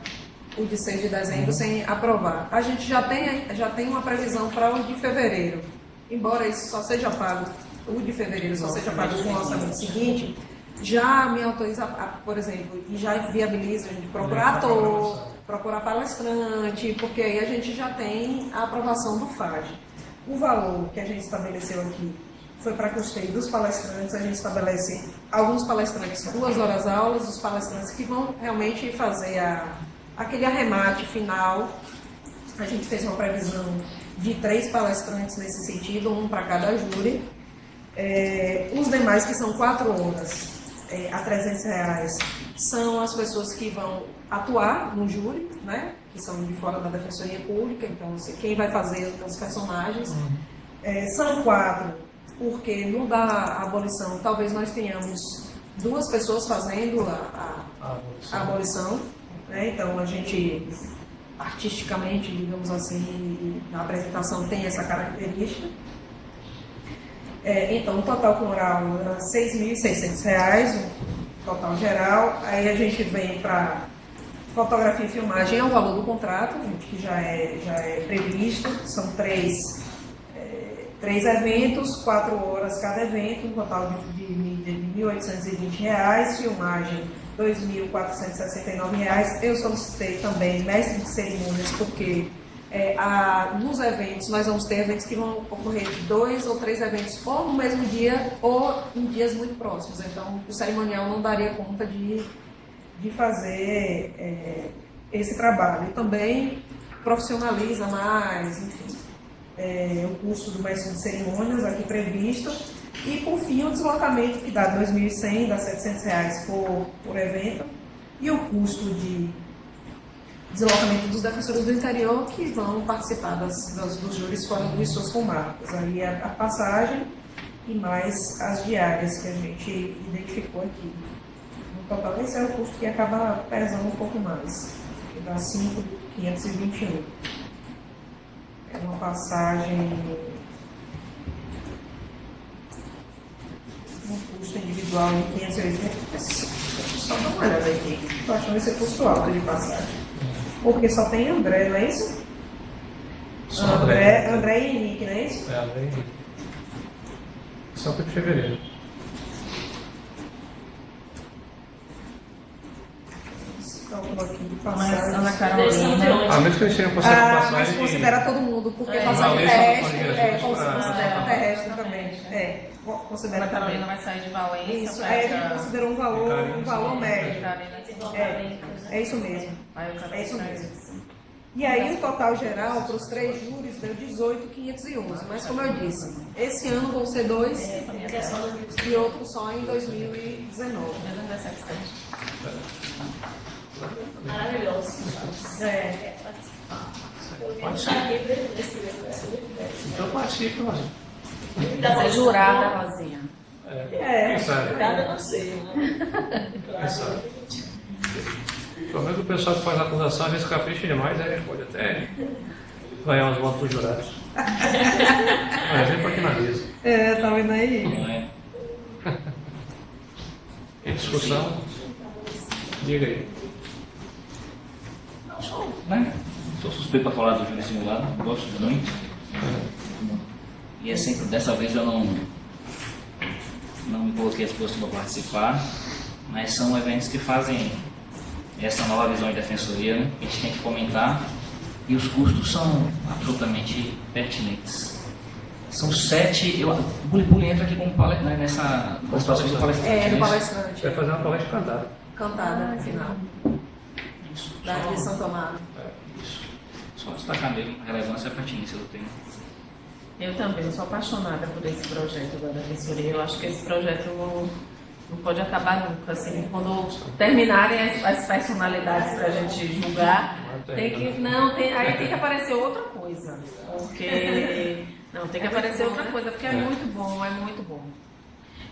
o de 6 de dezembro sem aprovar. A gente já tem uma previsão para o de fevereiro. Embora isso só seja pago, o de fevereiro só seja pago com o orçamento seguinte, já me autoriza, por exemplo, e já viabiliza a gente procurar procurar palestrante, porque aí a gente já tem a aprovação do FAD. O valor que a gente estabeleceu aqui foi para custeio dos palestrantes. A gente estabelece alguns palestrantes 2 horas aulas, os palestrantes que vão realmente fazer aquele arremate final. A gente fez uma previsão de 3 palestrantes nesse sentido, um para cada júri. Os demais, que são 4 horas a R$300, são as pessoas que vão atuar no júri, né? Que são de fora da Defensoria Pública, então assim, quem vai fazer os personagens. São 4, porque no da abolição talvez nós tenhamos 2 pessoas fazendo a abolição, né? Então a gente, artisticamente, digamos assim, na apresentação tem essa característica. Então o total com oral era R$6.600, o total geral. Aí a gente vem para fotografia e filmagem, é o valor do contrato, gente, que já é previsto. São 3 eventos, 4 horas cada evento, um total de R$1.820, filmagem R$2.469. Eu solicitei também mestre de cerimônias, porque nos eventos, nós vamos ter eventos que vão ocorrer 2 ou 3 eventos ou no mesmo dia ou em dias muito próximos. Então, o cerimonial não daria conta de fazer esse trabalho. E também profissionaliza mais, enfim, o custo do mestre de cerimônias aqui previsto. E, por fim, o deslocamento, que dá R$2.100, dá R$700 por evento. E o custo de deslocamento dos defensores do interior, que vão participar dos júris fora dos suas comarcas. Aí a passagem e mais as diárias que a gente identificou aqui. No total, esse é o custo que acaba pesando um pouco mais, que dá R$5.521. É uma passagem, um custo individual de R$580. Só dá uma olhada aqui. Estou achando esse custo alto de passagem. Porque só tem André, não é isso? Só André e Henrique, não é isso? André e Henrique. Só para fevereiro. Mas Ana Carolina. A menos que eles tenham considerado Mas passagem. considera todo mundo, porque passagem terrestre, considera terrestre também. Considera Ana Carolina vai sair de Valência. Isso, aí a gente considerou um valor médio. É isso mesmo. É isso mesmo. E aí o total geral para os 3 júris deu 18.511. Mas como eu disse, esse ano vão ser 2 e outro só em 2019. Maravilhoso. Então participe, Rosinha. Você é jurada, Rosinha. Quem sabe? Jurada não sei, né? Quem sabe? Pelo menos o pessoal que faz a acusação, às vezes capricha demais, aí pode até ganhar uns votos dos jurados. Um exemplo aqui na mesa. Tá vendo aí? Não é? Em discussão, diga aí. Né? Sou suspeito para falar do júri simulado, gosto muito. E é sempre, dessa vez eu não me coloquei à disposição para participar, mas são eventos que fazem essa nova visão de defensoria, né? A gente tem que comentar, e os custos são absolutamente pertinentes. São 7, o Bully entra aqui como nessa situação do palestrante. Do palestrante. Vai fazer uma palestra cantada. Cantada no final. Da direção tomada. Isso. Só destacar mesmo a relevância e a pertinência do tema. Eu também sou apaixonada por esse projeto da Defensoria. Eu acho que esse projeto não pode acabar nunca. Assim, quando terminarem as personalidades para a gente julgar, aí tem que aparecer outra coisa. Porque tem que aparecer outra coisa, porque é muito bom, é muito bom.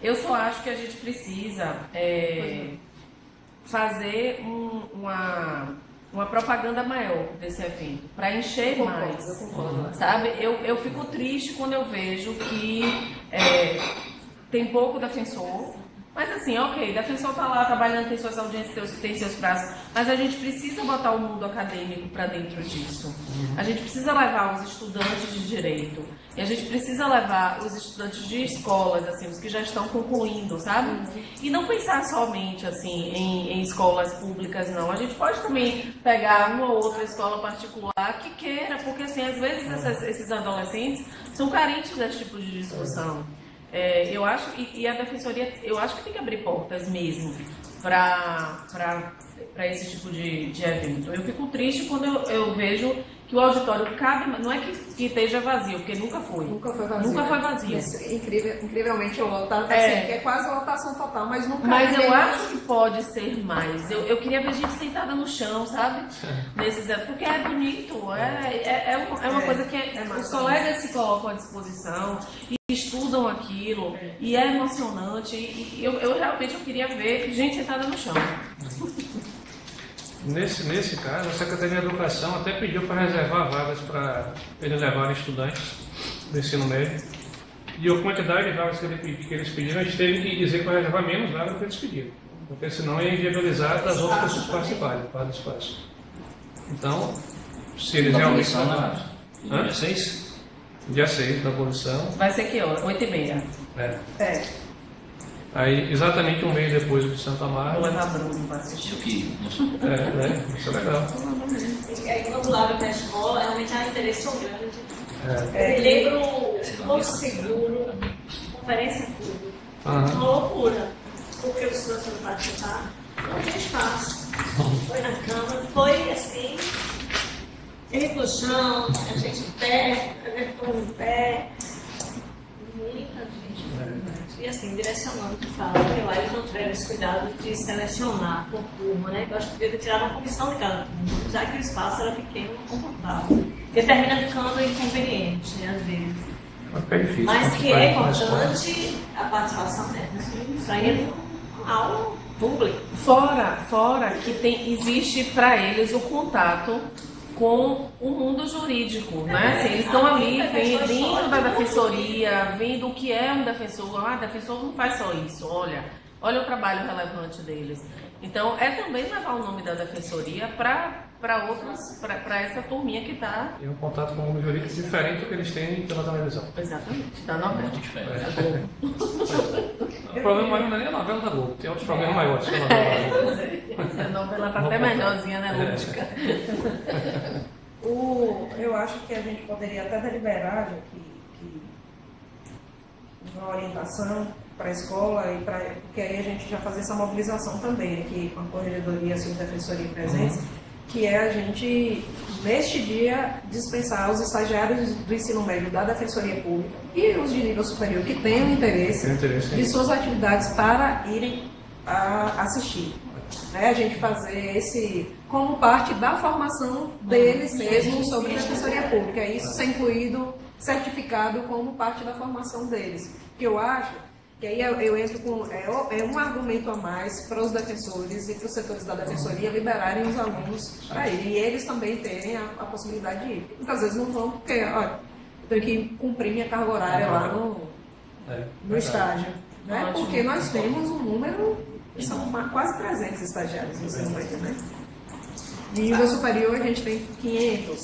Eu só acho que a gente precisa fazer uma propaganda maior desse evento, para encher mais, sabe? Eu fico triste quando eu vejo que tem pouco defensor Mas assim, ok, o defensor está lá trabalhando, tem suas audiências, tem seus prazos, mas a gente precisa botar o mundo acadêmico para dentro disso. A gente precisa levar os estudantes de direito, e a gente precisa levar os estudantes de escolas, assim, os que já estão concluindo, sabe? E não pensar somente assim em escolas públicas, não. A gente pode também pegar uma ou outra escola particular que queira, porque assim, às vezes esses adolescentes são carentes desse tipo de discussão. Eu acho, e a defensoria, eu acho que tem que abrir portas mesmo para esse tipo de evento. Eu fico triste quando eu vejo que o auditório cabe, não é que esteja vazio, porque nunca foi. Nunca foi vazio. Nunca foi vazio. Incrivelmente lotado, assim, que é quase lotação total, mas nunca. Mas eu acho que pode ser mais. Eu queria ver gente sentada no chão, sabe? Nesses eventos, porque é bonito, é uma coisa que os colegas se colocam à disposição e estudam aquilo, e é emocionante, e eu realmente queria ver gente sentada no chão. Nesse caso, a Secretaria de Educação até pediu para reservar vagas para eles levarem estudantes do ensino médio. E a quantidade de vagas que eles pediram, a gente teve que dizer que vai reservar menos vagas do que eles pediram. Porque senão ia inviabilizar das outras pessoas participarem do espaço. Então, se eles realmente estão lá. Dia 6? Dia 6 da abolição. Vai ser que hora? 8h30. Aí, exatamente um mês depois do Santo Amaro. Vou levar Bruno para assistir. Isso é legal. E aí, quando lá para a escola, realmente há interesse tão grande. Eu lembro Porto Seguro, conferência pública. Uma loucura, porque os estudantes não participaram, não tinha espaço. Foi na Câmara, foi assim, ele pro chão, a gente em pé, todo em pé. Muita gente. E assim, direcionando o que fala, porque lá eles não tiveram esse cuidado de selecionar por turma, né? Eu acho que devia ter tirado uma comissão de cada turma, já que o espaço era pequeno e não confortável. Porque termina ficando inconveniente, né, às vezes. Mas que é importante a participação deles. Para ele, uma aula pública. Fora que existe para eles o contato com o mundo jurídico, né? Assim, eles estão ali vindo da defensoria, vendo o que é um defensor. Defensor não faz só isso, olha o trabalho relevante deles. Então, é também levar o nome da defensoria para essa turminha que está... E um contato com o mundo jurídico diferente do que eles têm pela televisão. Exatamente, da novela. O problema maior não é nem a novela da Globo, tem outros problemas maiores que a novela da Globo. A novela está até melhorzinha, né, Lúdica? Eu acho que a gente poderia até deliberar que uma orientação para a escola, porque aí a gente já fazer essa mobilização também aqui com a Corregedoria e a Subdefensoria presentes, que é a gente, neste dia, dispensar os estagiários do ensino médio da Defensoria Pública e os de nível superior que tenham interesse de suas atividades para irem assistir. A gente fazer esse como parte da formação deles mesmos sobre a Defensoria Pública. Isso ser incluído, certificado como parte da formação deles. Que eu acho que aí eu entro com... É um argumento a mais para os defensores e para os setores da defensoria liberarem os alunos para ir. E eles também terem a possibilidade de ir. Muitas vezes não vão, porque eu tenho que cumprir minha carga horária lá no estágio. Né? Porque nós temos um número, são quase 300 estagiários no ensino médio, né? De nível superior a gente tem 500.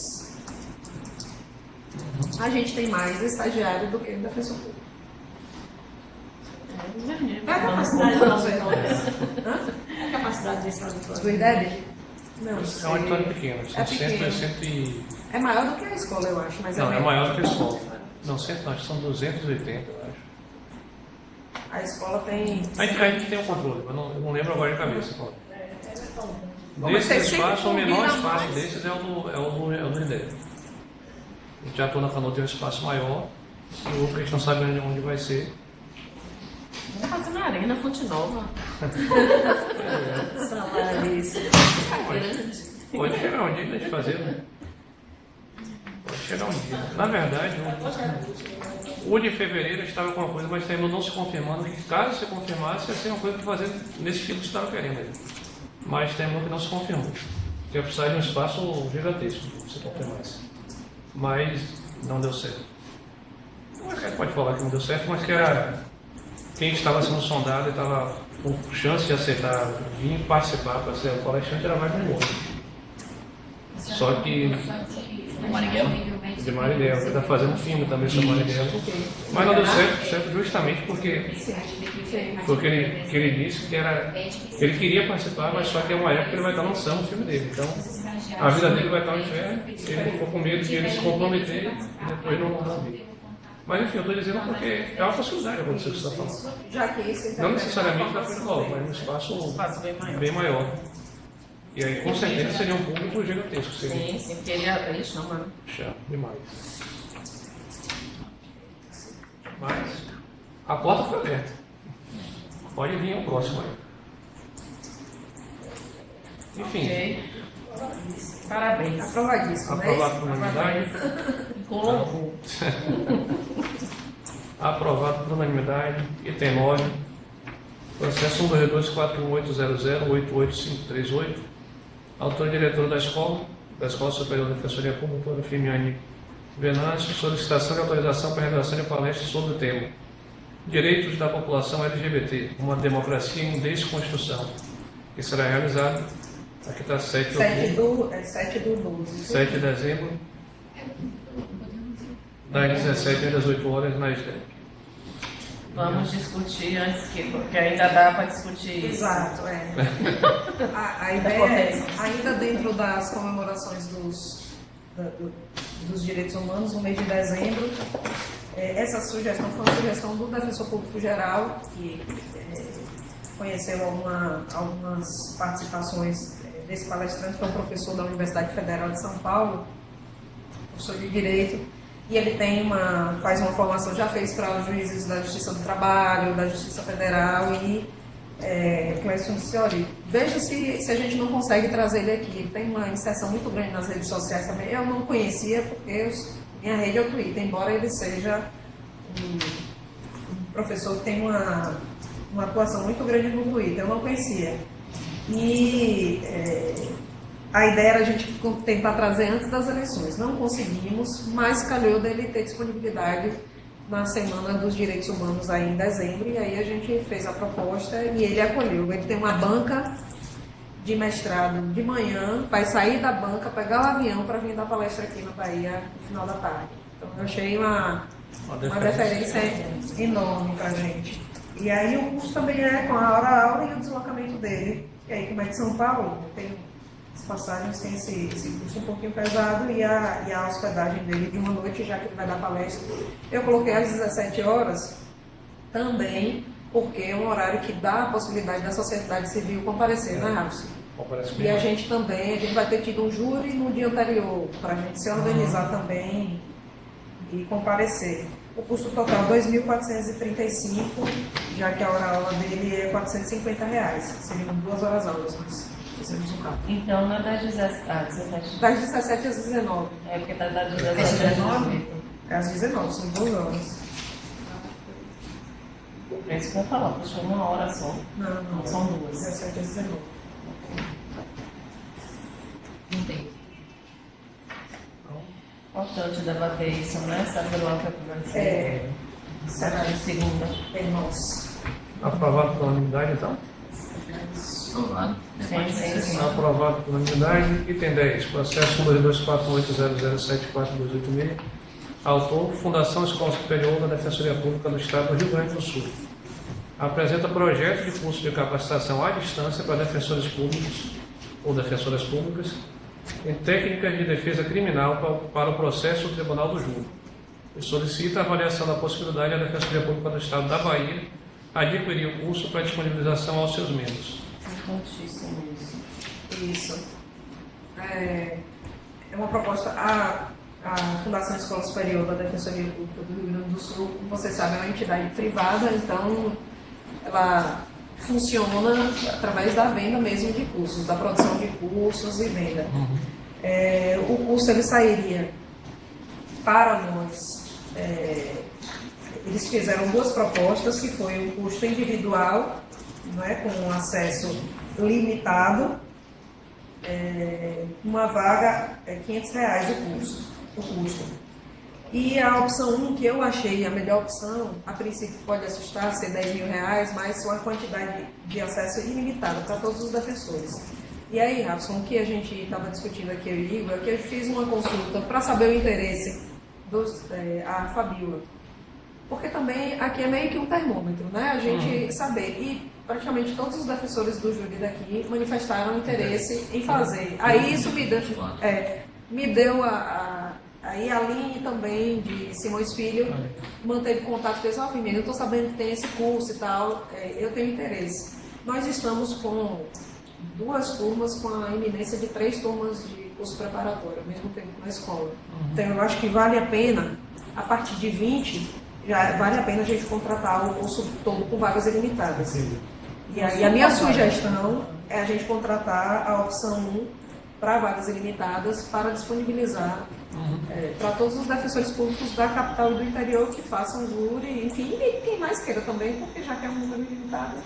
A gente tem mais estagiário do que defensor público. A capacidade do auditório. A capacidade desse auditório. Do IDEB? Não, é um auditório pequeno. É maior do que a escola, eu acho. Mas não, é maior do que a escola. Não, acho que são 280, eu acho. A escola tem... A gente tem um controle, mas eu não lembro agora de cabeça. Desse espaço, o menor espaço desses é o do IDEB. A gente já estou na Canoa, tem um espaço maior, e o outro que a gente não sabe onde vai ser. Vamos fazer na Arena Fonte Nova. Pode chegar um dia de fazer, né? Pode chegar um dia. Na verdade, o de fevereiro estava com uma coisa, mas terminou não se confirmando que caso se confirmasse, ia ser uma coisa para fazer nesse tipo que estava querendo aí. Mas terminou que não se confirmou. Que ia precisar de um espaço gigantesco se confirmasse. Mas não deu certo. Pode falar que não deu certo, mas que era quem estava sendo sondado e estava com chance de aceitar vir participar para ser o palestrante era Wagner Moura. Só que de Marighella, ele está fazendo filme também sobre Marighella. Mas não deu certo justamente porque foi que ele disse que ele queria participar, mas só que é uma época que ele vai estar lançando o filme dele. Então a vida dele vai estar no inferno, ele ficou com medo de ele se comprometer e depois não vir. Mas enfim, eu estou dizendo porque é uma possibilidade acontecer o que você está falando. Já que isso, não necessariamente na frente do Lolo, mas num espaço bem maior. E aí, com certeza, seria um público gigantesco. Sim, porque ele chama, né? Chama demais. Mas a porta foi aberta. Pode vir o próximo aí. Enfim. Okay. Parabéns. Aprovadíssimo, né? Aprovado por unanimidade. Colocou. Aprovado por unanimidade. Item 9. Processo 1224180088538. Autor e diretor da Escola Superior de Defensoria Pública, doutora Firmiane Venâncio, solicitação de autorização para realização de palestra sobre o tema Direitos da População LGBT, uma democracia em desconstrução, que será realizado, aqui está 7 de dezembro, das 17 às 18 horas na SDEC. Vamos discutir antes porque ainda dá para discutir isso. Exato, é. A ideia é, ainda dentro das comemorações dos direitos humanos, no mês de dezembro, essa sugestão foi uma sugestão do Defensor Público Geral, que conheceu algumas participações desse palestrante, que é um professor da Universidade Federal de São Paulo, professor de Direito. E ele faz uma formação, já fez para os juízes da Justiça do Trabalho, da Justiça Federal e Clécio disse, olha, veja se a gente não consegue trazer ele aqui. Ele tem uma inserção muito grande nas redes sociais também. Eu não conhecia porque minha rede é o Twitter, embora ele seja um professor que tem uma atuação muito grande no Twitter. Eu não conhecia. E a ideia era a gente tentar trazer antes das eleições. Não conseguimos, mas calhou dele ter disponibilidade na Semana dos Direitos Humanos aí em dezembro, e aí a gente fez a proposta e ele acolheu. Ele tem uma banca de mestrado de manhã, vai sair da banca, pegar o avião para vir dar palestra aqui na Bahia no final da tarde. Então eu achei uma referência enorme para a gente. E aí o curso também é com a hora-aula e o deslocamento dele. E aí, como é de São Paulo, tem as passagens, tem esse curso um pouquinho pesado e a hospedagem dele de uma noite, já que ele vai dar palestra. Eu coloquei às 17 horas também, porque é um horário que dá a possibilidade da sociedade civil comparecer, né, Ralf? E a gente vai ter tido um júri no dia anterior, para a gente se organizar também e comparecer. O custo total R$ 2.435, já que a hora-aula dele é R$ 450, seriam 2 horas aulas, mas fizemos um cálculo. Então não é das 17 das 17 às 19. É porque está das 17 às 19? É às 19, são 2 horas. É isso que eu vou falar, puxou uma hora só. Não, são 2. 17 às 19. Entendi. Importante debater isso, né? Sabe lá o que vai ser? Será de segunda. Irmãos. Aprovado por unanimidade, então? Aprovado. Sim. Aprovado por unanimidade. Item 10. Processo número 24800742286. Autor, Fundação Escola Superior da Defensoria Pública do Estado do Rio Grande do Sul. Apresenta projeto de curso de capacitação à distância para defensores públicos ou defensoras públicas em técnicas de defesa criminal para o processo do Tribunal do Júri. E solicita a avaliação da possibilidade da Defensoria Pública do Estado da Bahia adquirir o curso para disponibilização aos seus membros. Importantíssimo isso. Isso. É uma proposta. A Fundação Escola Superior da Defensoria Pública do Rio Grande do Sul, como vocês sabem, é uma entidade privada, então ela funciona através da venda mesmo de cursos, da produção de cursos e venda. O curso ele sairia para nós. Eles fizeram 2 propostas, que foi o custo individual, né, com acesso limitado, uma vaga R$ 500 o custo. E a opção 1, que eu achei a melhor opção, a princípio pode assustar, ser R$10.000, mas uma quantidade de acesso ilimitada para todos os defensores. E aí, Rafa, o que a gente estava discutindo aqui, eu e Igor, é que eu fiz uma consulta para saber o interesse a Fabíola. Porque também aqui é meio que um termômetro, né? A gente saber. E praticamente todos os defensores do júri daqui manifestaram interesse em fazer. Aí isso me deu aí a Aline também, de Simões Filho, manteve contato com eles, eu estou sabendo que tem esse curso e tal, eu tenho interesse. Nós estamos com 2 turmas com a iminência de 3 turmas de curso preparatório, ao mesmo tempo na escola. Então eu acho que vale a pena, a partir de 20, já vale a pena a gente contratar o curso todo com vagas ilimitadas. E aí a minha sugestão é a gente contratar a opção 1 para vagas ilimitadas, para disponibilizar para todos os defensores públicos da capital e do interior que façam júri, enfim, e quem mais queira também, porque já que é um número limitado.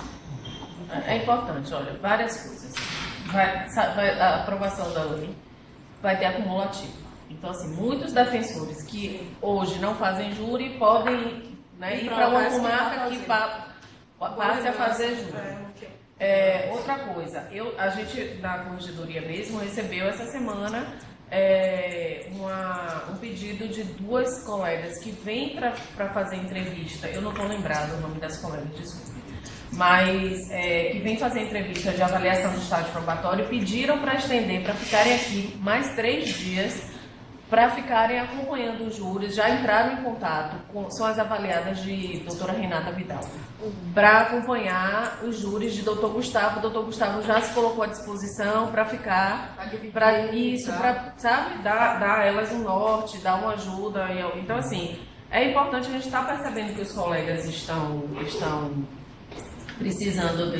É importante, olha, várias coisas. A aprovação da lei vai ter acumulativo. Então, assim, muitos defensores que hoje não fazem júri podem ir para uma comarca que passe a fazer júri. Outra coisa, a gente na corregedoria mesmo recebeu essa semana um pedido de 2 colegas que vêm para fazer entrevista. Eu não estou lembrada o nome das colegas, desculpe. Mas que vêm fazer entrevista de avaliação de estágio probatório e pediram para estender, para ficarem aqui mais 3 dias, para ficarem acompanhando os júris, já entraram em contato são as avaliadas de doutora Renata Vidal, para acompanhar os júris de doutor Gustavo. O doutor Gustavo já se colocou à disposição para ficar, para isso, para, sabe, dar a elas um norte, dar uma ajuda. Então, assim, é importante a gente estar percebendo que os colegas estão precisando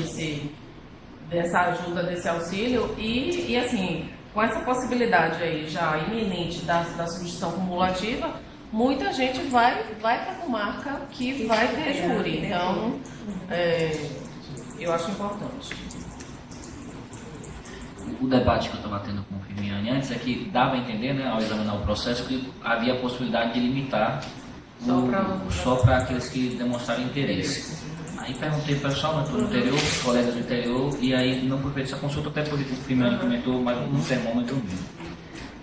dessa ajuda, desse auxílio e assim, com essa possibilidade aí já iminente da substituição cumulativa, muita gente vai para a comarca que vai ter júri. Então, eu acho importante. O debate que eu estava tendo com o Firmiani antes é que dava a entender, né, ao examinar o processo, que havia a possibilidade de limitar só para aqueles que demonstrarem interesse. Aí perguntei para o pessoal do interior, os colegas do interior, e aí não foi feita essa consulta, até porque o Firmiani comentou mais um termômetro mesmo.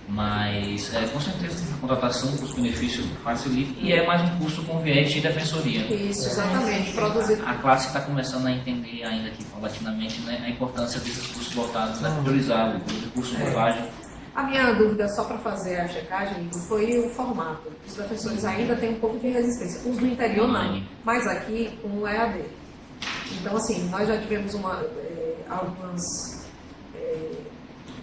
Mas, com certeza, a contratação, o custo-benefício facilita, e é mais um curso com viés de defensoria. Isso, exatamente. A classe está começando a entender ainda aqui, paulatinamente, né, a importância desses cursos voltados a priorizar o curso de página. A minha dúvida, só para fazer a checagem, foi o formato. Os defensores ainda têm um pouco de resistência. Os do interior não, mas aqui um EAD. Então, assim, nós já tivemos algumas...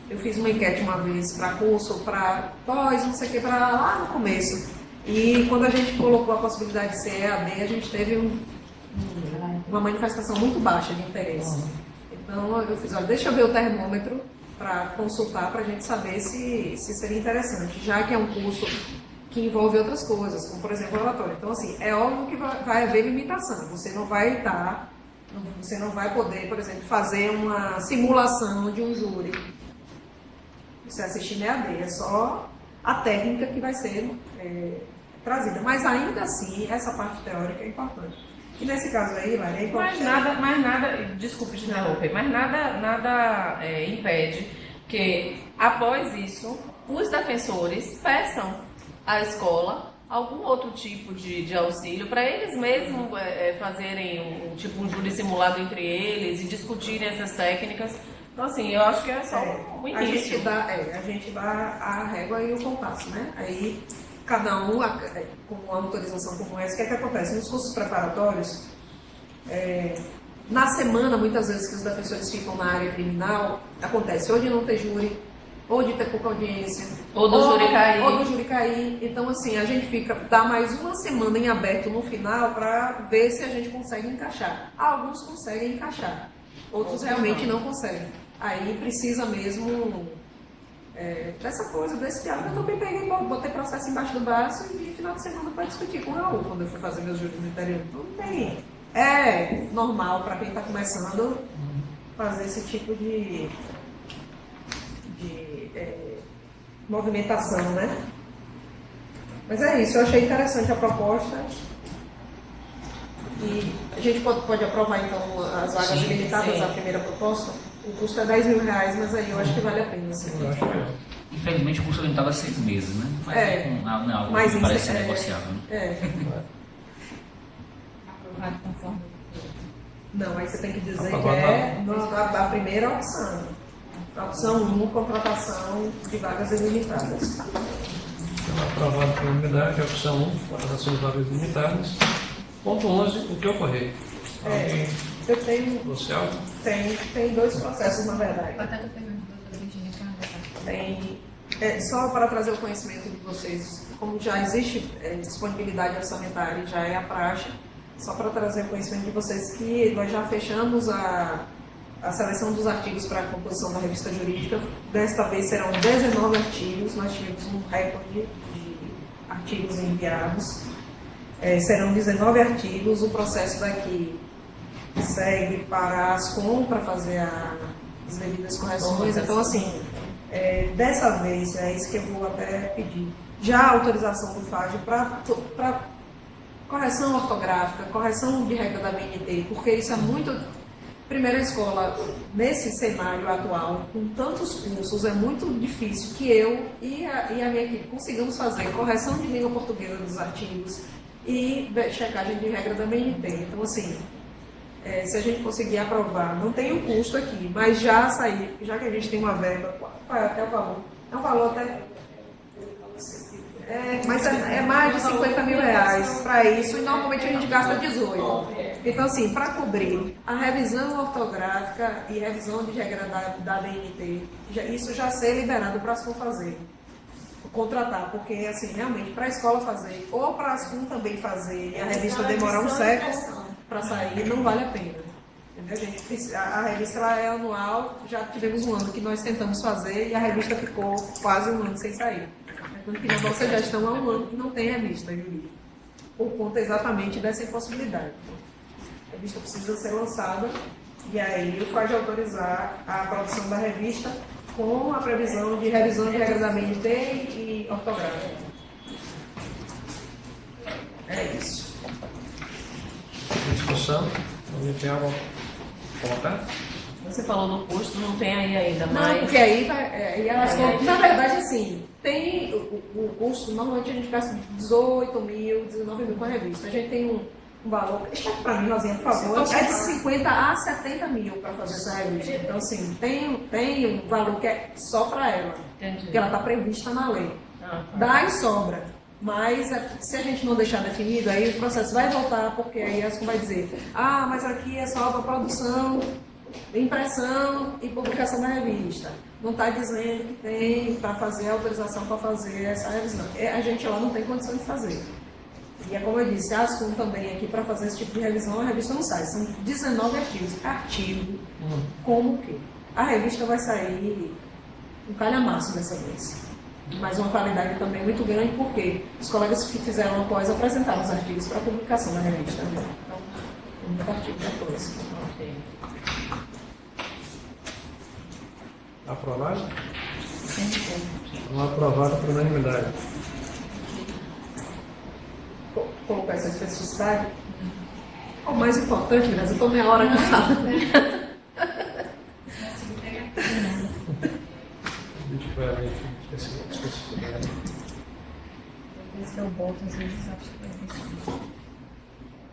eu fiz uma enquete uma vez para curso, para pós, não sei o que, para lá no começo. E quando a gente colocou a possibilidade de ser EAD, a gente teve uma manifestação muito baixa de interesse. Então, eu fiz, olha, deixa eu ver o termômetro para consultar, para a gente saber se seria interessante, já que é um curso que envolve outras coisas, como por exemplo o relatório. Então, assim, é óbvio que vai haver limitação. Você não vai poder, por exemplo, fazer uma simulação de um júri. Você assistir na EAD, é só a técnica que vai ser trazida. Mas ainda assim, essa parte teórica é importante. E nesse caso aí, Lara, é importante. Mas nada, desculpe te interromper, mas nada impede que, após isso, os defensores peçam à escola algum outro tipo de auxílio para eles mesmos fazerem um júri simulado entre eles e discutirem essas técnicas. Então, assim, eu acho que é só o início. A gente dá a régua e o compasso, né? Aí, cada um, com uma autorização como essa, o que é que acontece? Nos cursos preparatórios, na semana, muitas vezes que os defensores ficam na área criminal, acontece ou de não ter júri, ou de ter pouca audiência, ou do júri cair. Então, assim, a gente dá mais uma semana em aberto no final para ver se a gente consegue encaixar. Alguns conseguem encaixar, outros realmente não conseguem. Aí precisa mesmo dessa coisa, desse diálogo. Eu também peguei, botei processo embaixo do braço e vim final de semana para discutir com o Raul, quando eu fui fazer meus juros no interior. Não tem. É normal para quem está começando fazer esse tipo de movimentação, né? Mas é isso, eu achei interessante a proposta. E a gente pode aprovar então as vagas limitadas à primeira proposta. O custo é R$10.000, mas aí eu acho que vale a pena. Assim. Eu acho que Infelizmente o curso limitado a 6 meses, né? Mas não é algo mas que parece ser negociável. Né? Aprovado conforme. Não, aí você tem que dizer que é a primeira opção. A opção 1, contratação de vagas ilimitadas. Então, aprovado por unanimidade, a opção 1, contratação de vagas ilimitadas. Ponto 11, o que ocorrer? Eu tenho. Social? Tem dois processos, na verdade. Só para trazer o conhecimento de vocês, como já existe disponibilidade orçamentária, já é a praxe, só para trazer o conhecimento de vocês que nós já fechamos a seleção dos artigos para a composição da revista jurídica. Desta vez serão 19 artigos, nós tivemos um recorde de artigos enviados. Serão 19 artigos, o processo daqui segue para a Ascom para fazer as devidas correções. Então, assim, dessa vez, é isso que eu vou até pedir, já a autorização do FAGE para correção ortográfica, correção de regra da BNT, porque isso é muito... Primeira escola, nesse cenário atual, com tantos cursos, é muito difícil que eu e a minha equipe consigamos fazer correção de língua portuguesa dos artigos e checagem de regra da BNT. Então, assim, se a gente conseguir aprovar, não tem um custo aqui, mas já que a gente tem uma verba, qual é até o valor? É um valor até... mas é mais de R$50.000 para isso, e normalmente a gente gasta 18. Então, assim, para cobrir a revisão ortográfica e revisão de regra da BNT, isso já ser liberado para a SCOM fazer, contratar, porque, assim, realmente, para a escola fazer, ou para a SCOM também fazer, e a revista demorar um século para sair, não vale a pena. Entendeu, gente? A revista ela é anual, já tivemos um ano que nós tentamos fazer, e a revista ficou quase um ano sem sair. Tanto que na nossa gestão há um ano que não tem revista jurídica, por conta exatamente dessa impossibilidade. A revista precisa ser lançada e aí o FAGE autorizar a produção da revista com a previsão de revisão de regras da BNT e ortográfica. É isso. Discussão? Alguém tem algo a colocar? Você falou do custo, não tem aí ainda mais. Não, porque aí na verdade, assim, tem o custo, normalmente a gente gasta 18 mil, 19 mil com a revista. A gente tem um valor, deixa para mim, Rosinha, por favor, é de 50 a 70 mil para fazer essa revista. Então, assim, tem um valor que é só para ela, que ela está prevista na lei. Dá e sobra. Mas se a gente não deixar definido, aí o processo vai voltar, porque aí a SCOM vai dizer, mas aqui é só para produção, impressão e publicação da revista. Não está dizendo que tem para fazer a autorização para fazer essa revisão. A gente lá não tem condição de fazer. E é como eu disse, a ASCOM também aqui para fazer esse tipo de revisão, a revista não sai. São 19 artigos. Artigo, como que? A revista vai sair um calhamaço dessa vez. Mas uma qualidade também muito grande, porque os colegas que fizeram após apresentaram os artigos para publicação na revista. Então, muito artigo depois. Aprovado? Então, aprovado por unanimidade. Colocar essa especificidade. O mais importante, Graça, eu estou meia hora que falo.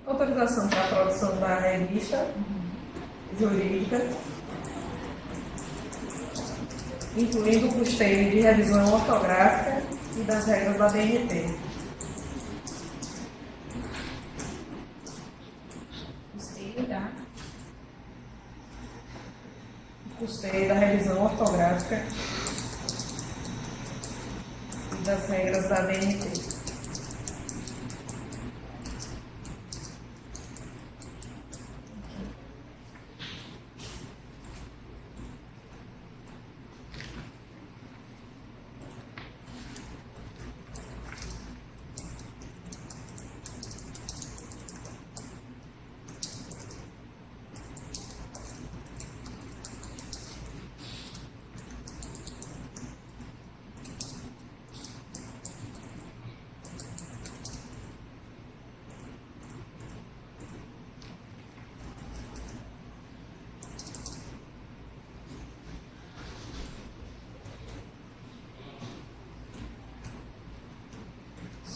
Autorização para a produção da revista jurídica, incluindo o custeio de revisão ortográfica e das regras da BNT. Custeio da revisão ortográfica e das regras da BNT.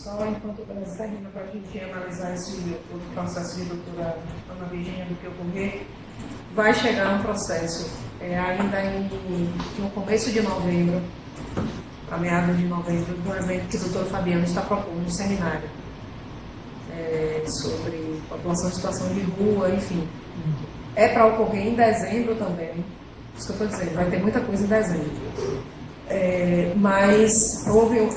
Só enquanto o Brasil termina para a gente analisar o processo de doutora Ana Virgínia do que ocorrer, vai chegar um processo ainda no começo de novembro, a meados de novembro, do evento que o doutor Fabiano está propondo, um seminário sobre população em situação de rua, enfim. É para ocorrer em dezembro também, isso que eu estou dizendo, vai ter muita coisa em dezembro. Mas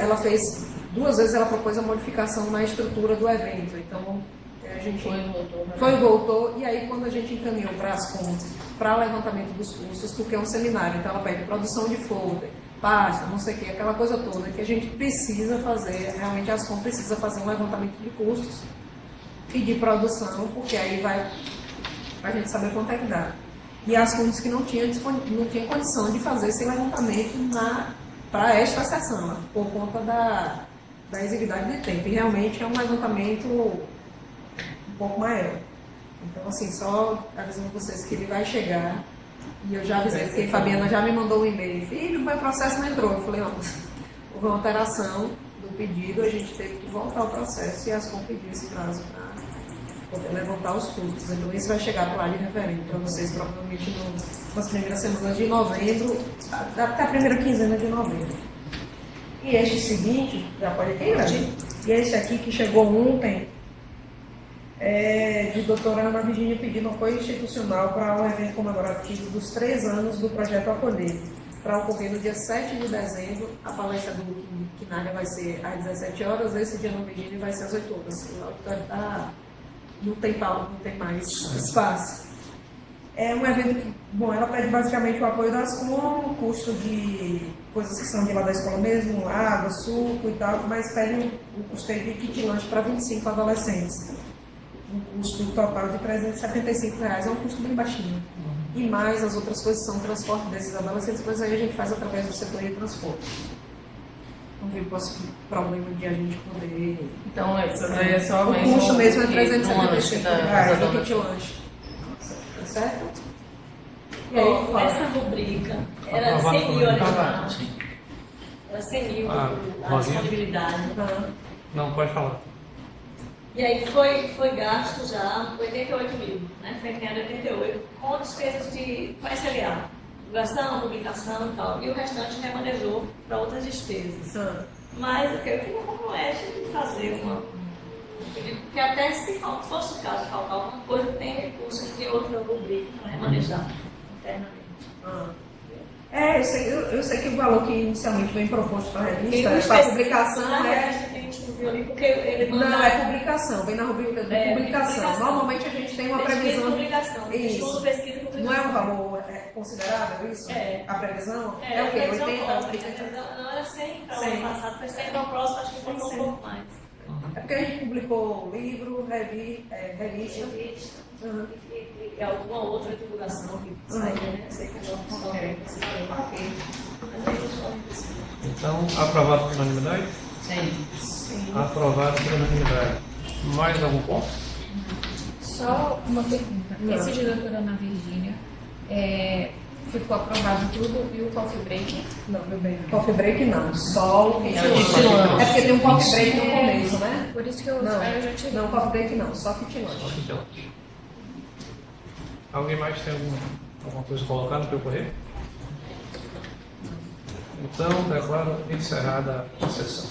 ela fez, 2 vezes ela propôs a modificação na estrutura do evento, então a gente foi e voltou, e aí quando a gente encaminhou para as contas, para levantamento dos custos, porque é um seminário, então ela pede produção de folder, pasta, não sei o que, aquela coisa toda que a gente precisa fazer, realmente a Ascom precisa fazer um levantamento de custos e de produção, porque aí vai a gente saber quanto é que dá. E as fundos que não tinha condição de fazer esse levantamento para esta sessão, por conta da exiguidade de tempo. E realmente é um levantamento um pouco maior. Então, assim, só avisando vocês que ele vai chegar. E eu já avisei, porque a Fabiana já me mandou um e-mail. Filho, meu processo não entrou. Eu falei, ó, houve uma alteração do pedido, a gente teve que voltar ao processo e a Ascom pediu esse prazo para poder levantar os custos. Então, isso vai chegar para lá de referente para vocês, provavelmente nas primeiras semanas de novembro, até a primeira quinzena de novembro. E este seguinte, já pode aqui, né? E esse aqui que chegou ontem, de doutora Ana Virgínia pedindo apoio institucional para o evento comemorativo dos 3 anos do Projeto Acolher, para ocorrer no dia 7 de dezembro. A palestra do Quinalha vai ser às 17 horas, esse dia Ana Virgínia vai ser às 8 horas. Não tem mais espaço. É um evento que, bom, ela pede basicamente o apoio da Ascom, custo de coisas que são de lá da escola mesmo, água, suco e tal, mas pede o custo de kit lanche para 25 adolescentes. Um custo total de R$375, é um custo bem baixinho. E mais as outras coisas são transporte desses adolescentes, mas aí a gente faz através do setor de transporte. Não vi problema de a gente poder. Então, essa daí é só o custo mesmo é R$375 do kit lanche. Tá certo? E aí, essa rubrica era 100 mil original. Era 100 mil a disponibilidade. Não, pode falar. E aí foi gasto já 88 mil, né? Foi empenhado 88, com despesas de SLA, divulgação, publicação e tal. E o restante remanejou para outras despesas. Mas eu queria como é de fazer porque até se fosse o caso de faltar alguma coisa, tem recursos de outra rubrica para remanejar internamente. Eu sei que o valor que inicialmente vem proposto para a revista, para a publicação, porque ele manda... Não, é publicação, vem na rubrica de publicação. Normalmente a gente tem uma previsão. Publicação. Isso. Pesquisa e publicação. Não é um valor considerável isso? A previsão? É o quê? 80? Não era 100 para o ano passado, foi 100 para o próximo, acho que foi um pouco mais. É porque a gente publicou livro, revista. E alguma outra divulgação que saía, né? Sei que Então, aprovado por unanimidade? Sim. Aprovado por unanimidade. Mais algum ponto? Só uma pergunta. Esse de doutora Ana Virgínia ficou aprovado tudo e o coffee break? Não, meu bem. Coffee break não. Só o kit lanche. É porque tem um coffee break no começo, né? Por isso que eu já tirei. Não, coffee break não. Só kit lanche. Alguém mais tem alguma coisa a colocar no que ocorrer? Então, declaro encerrada a sessão.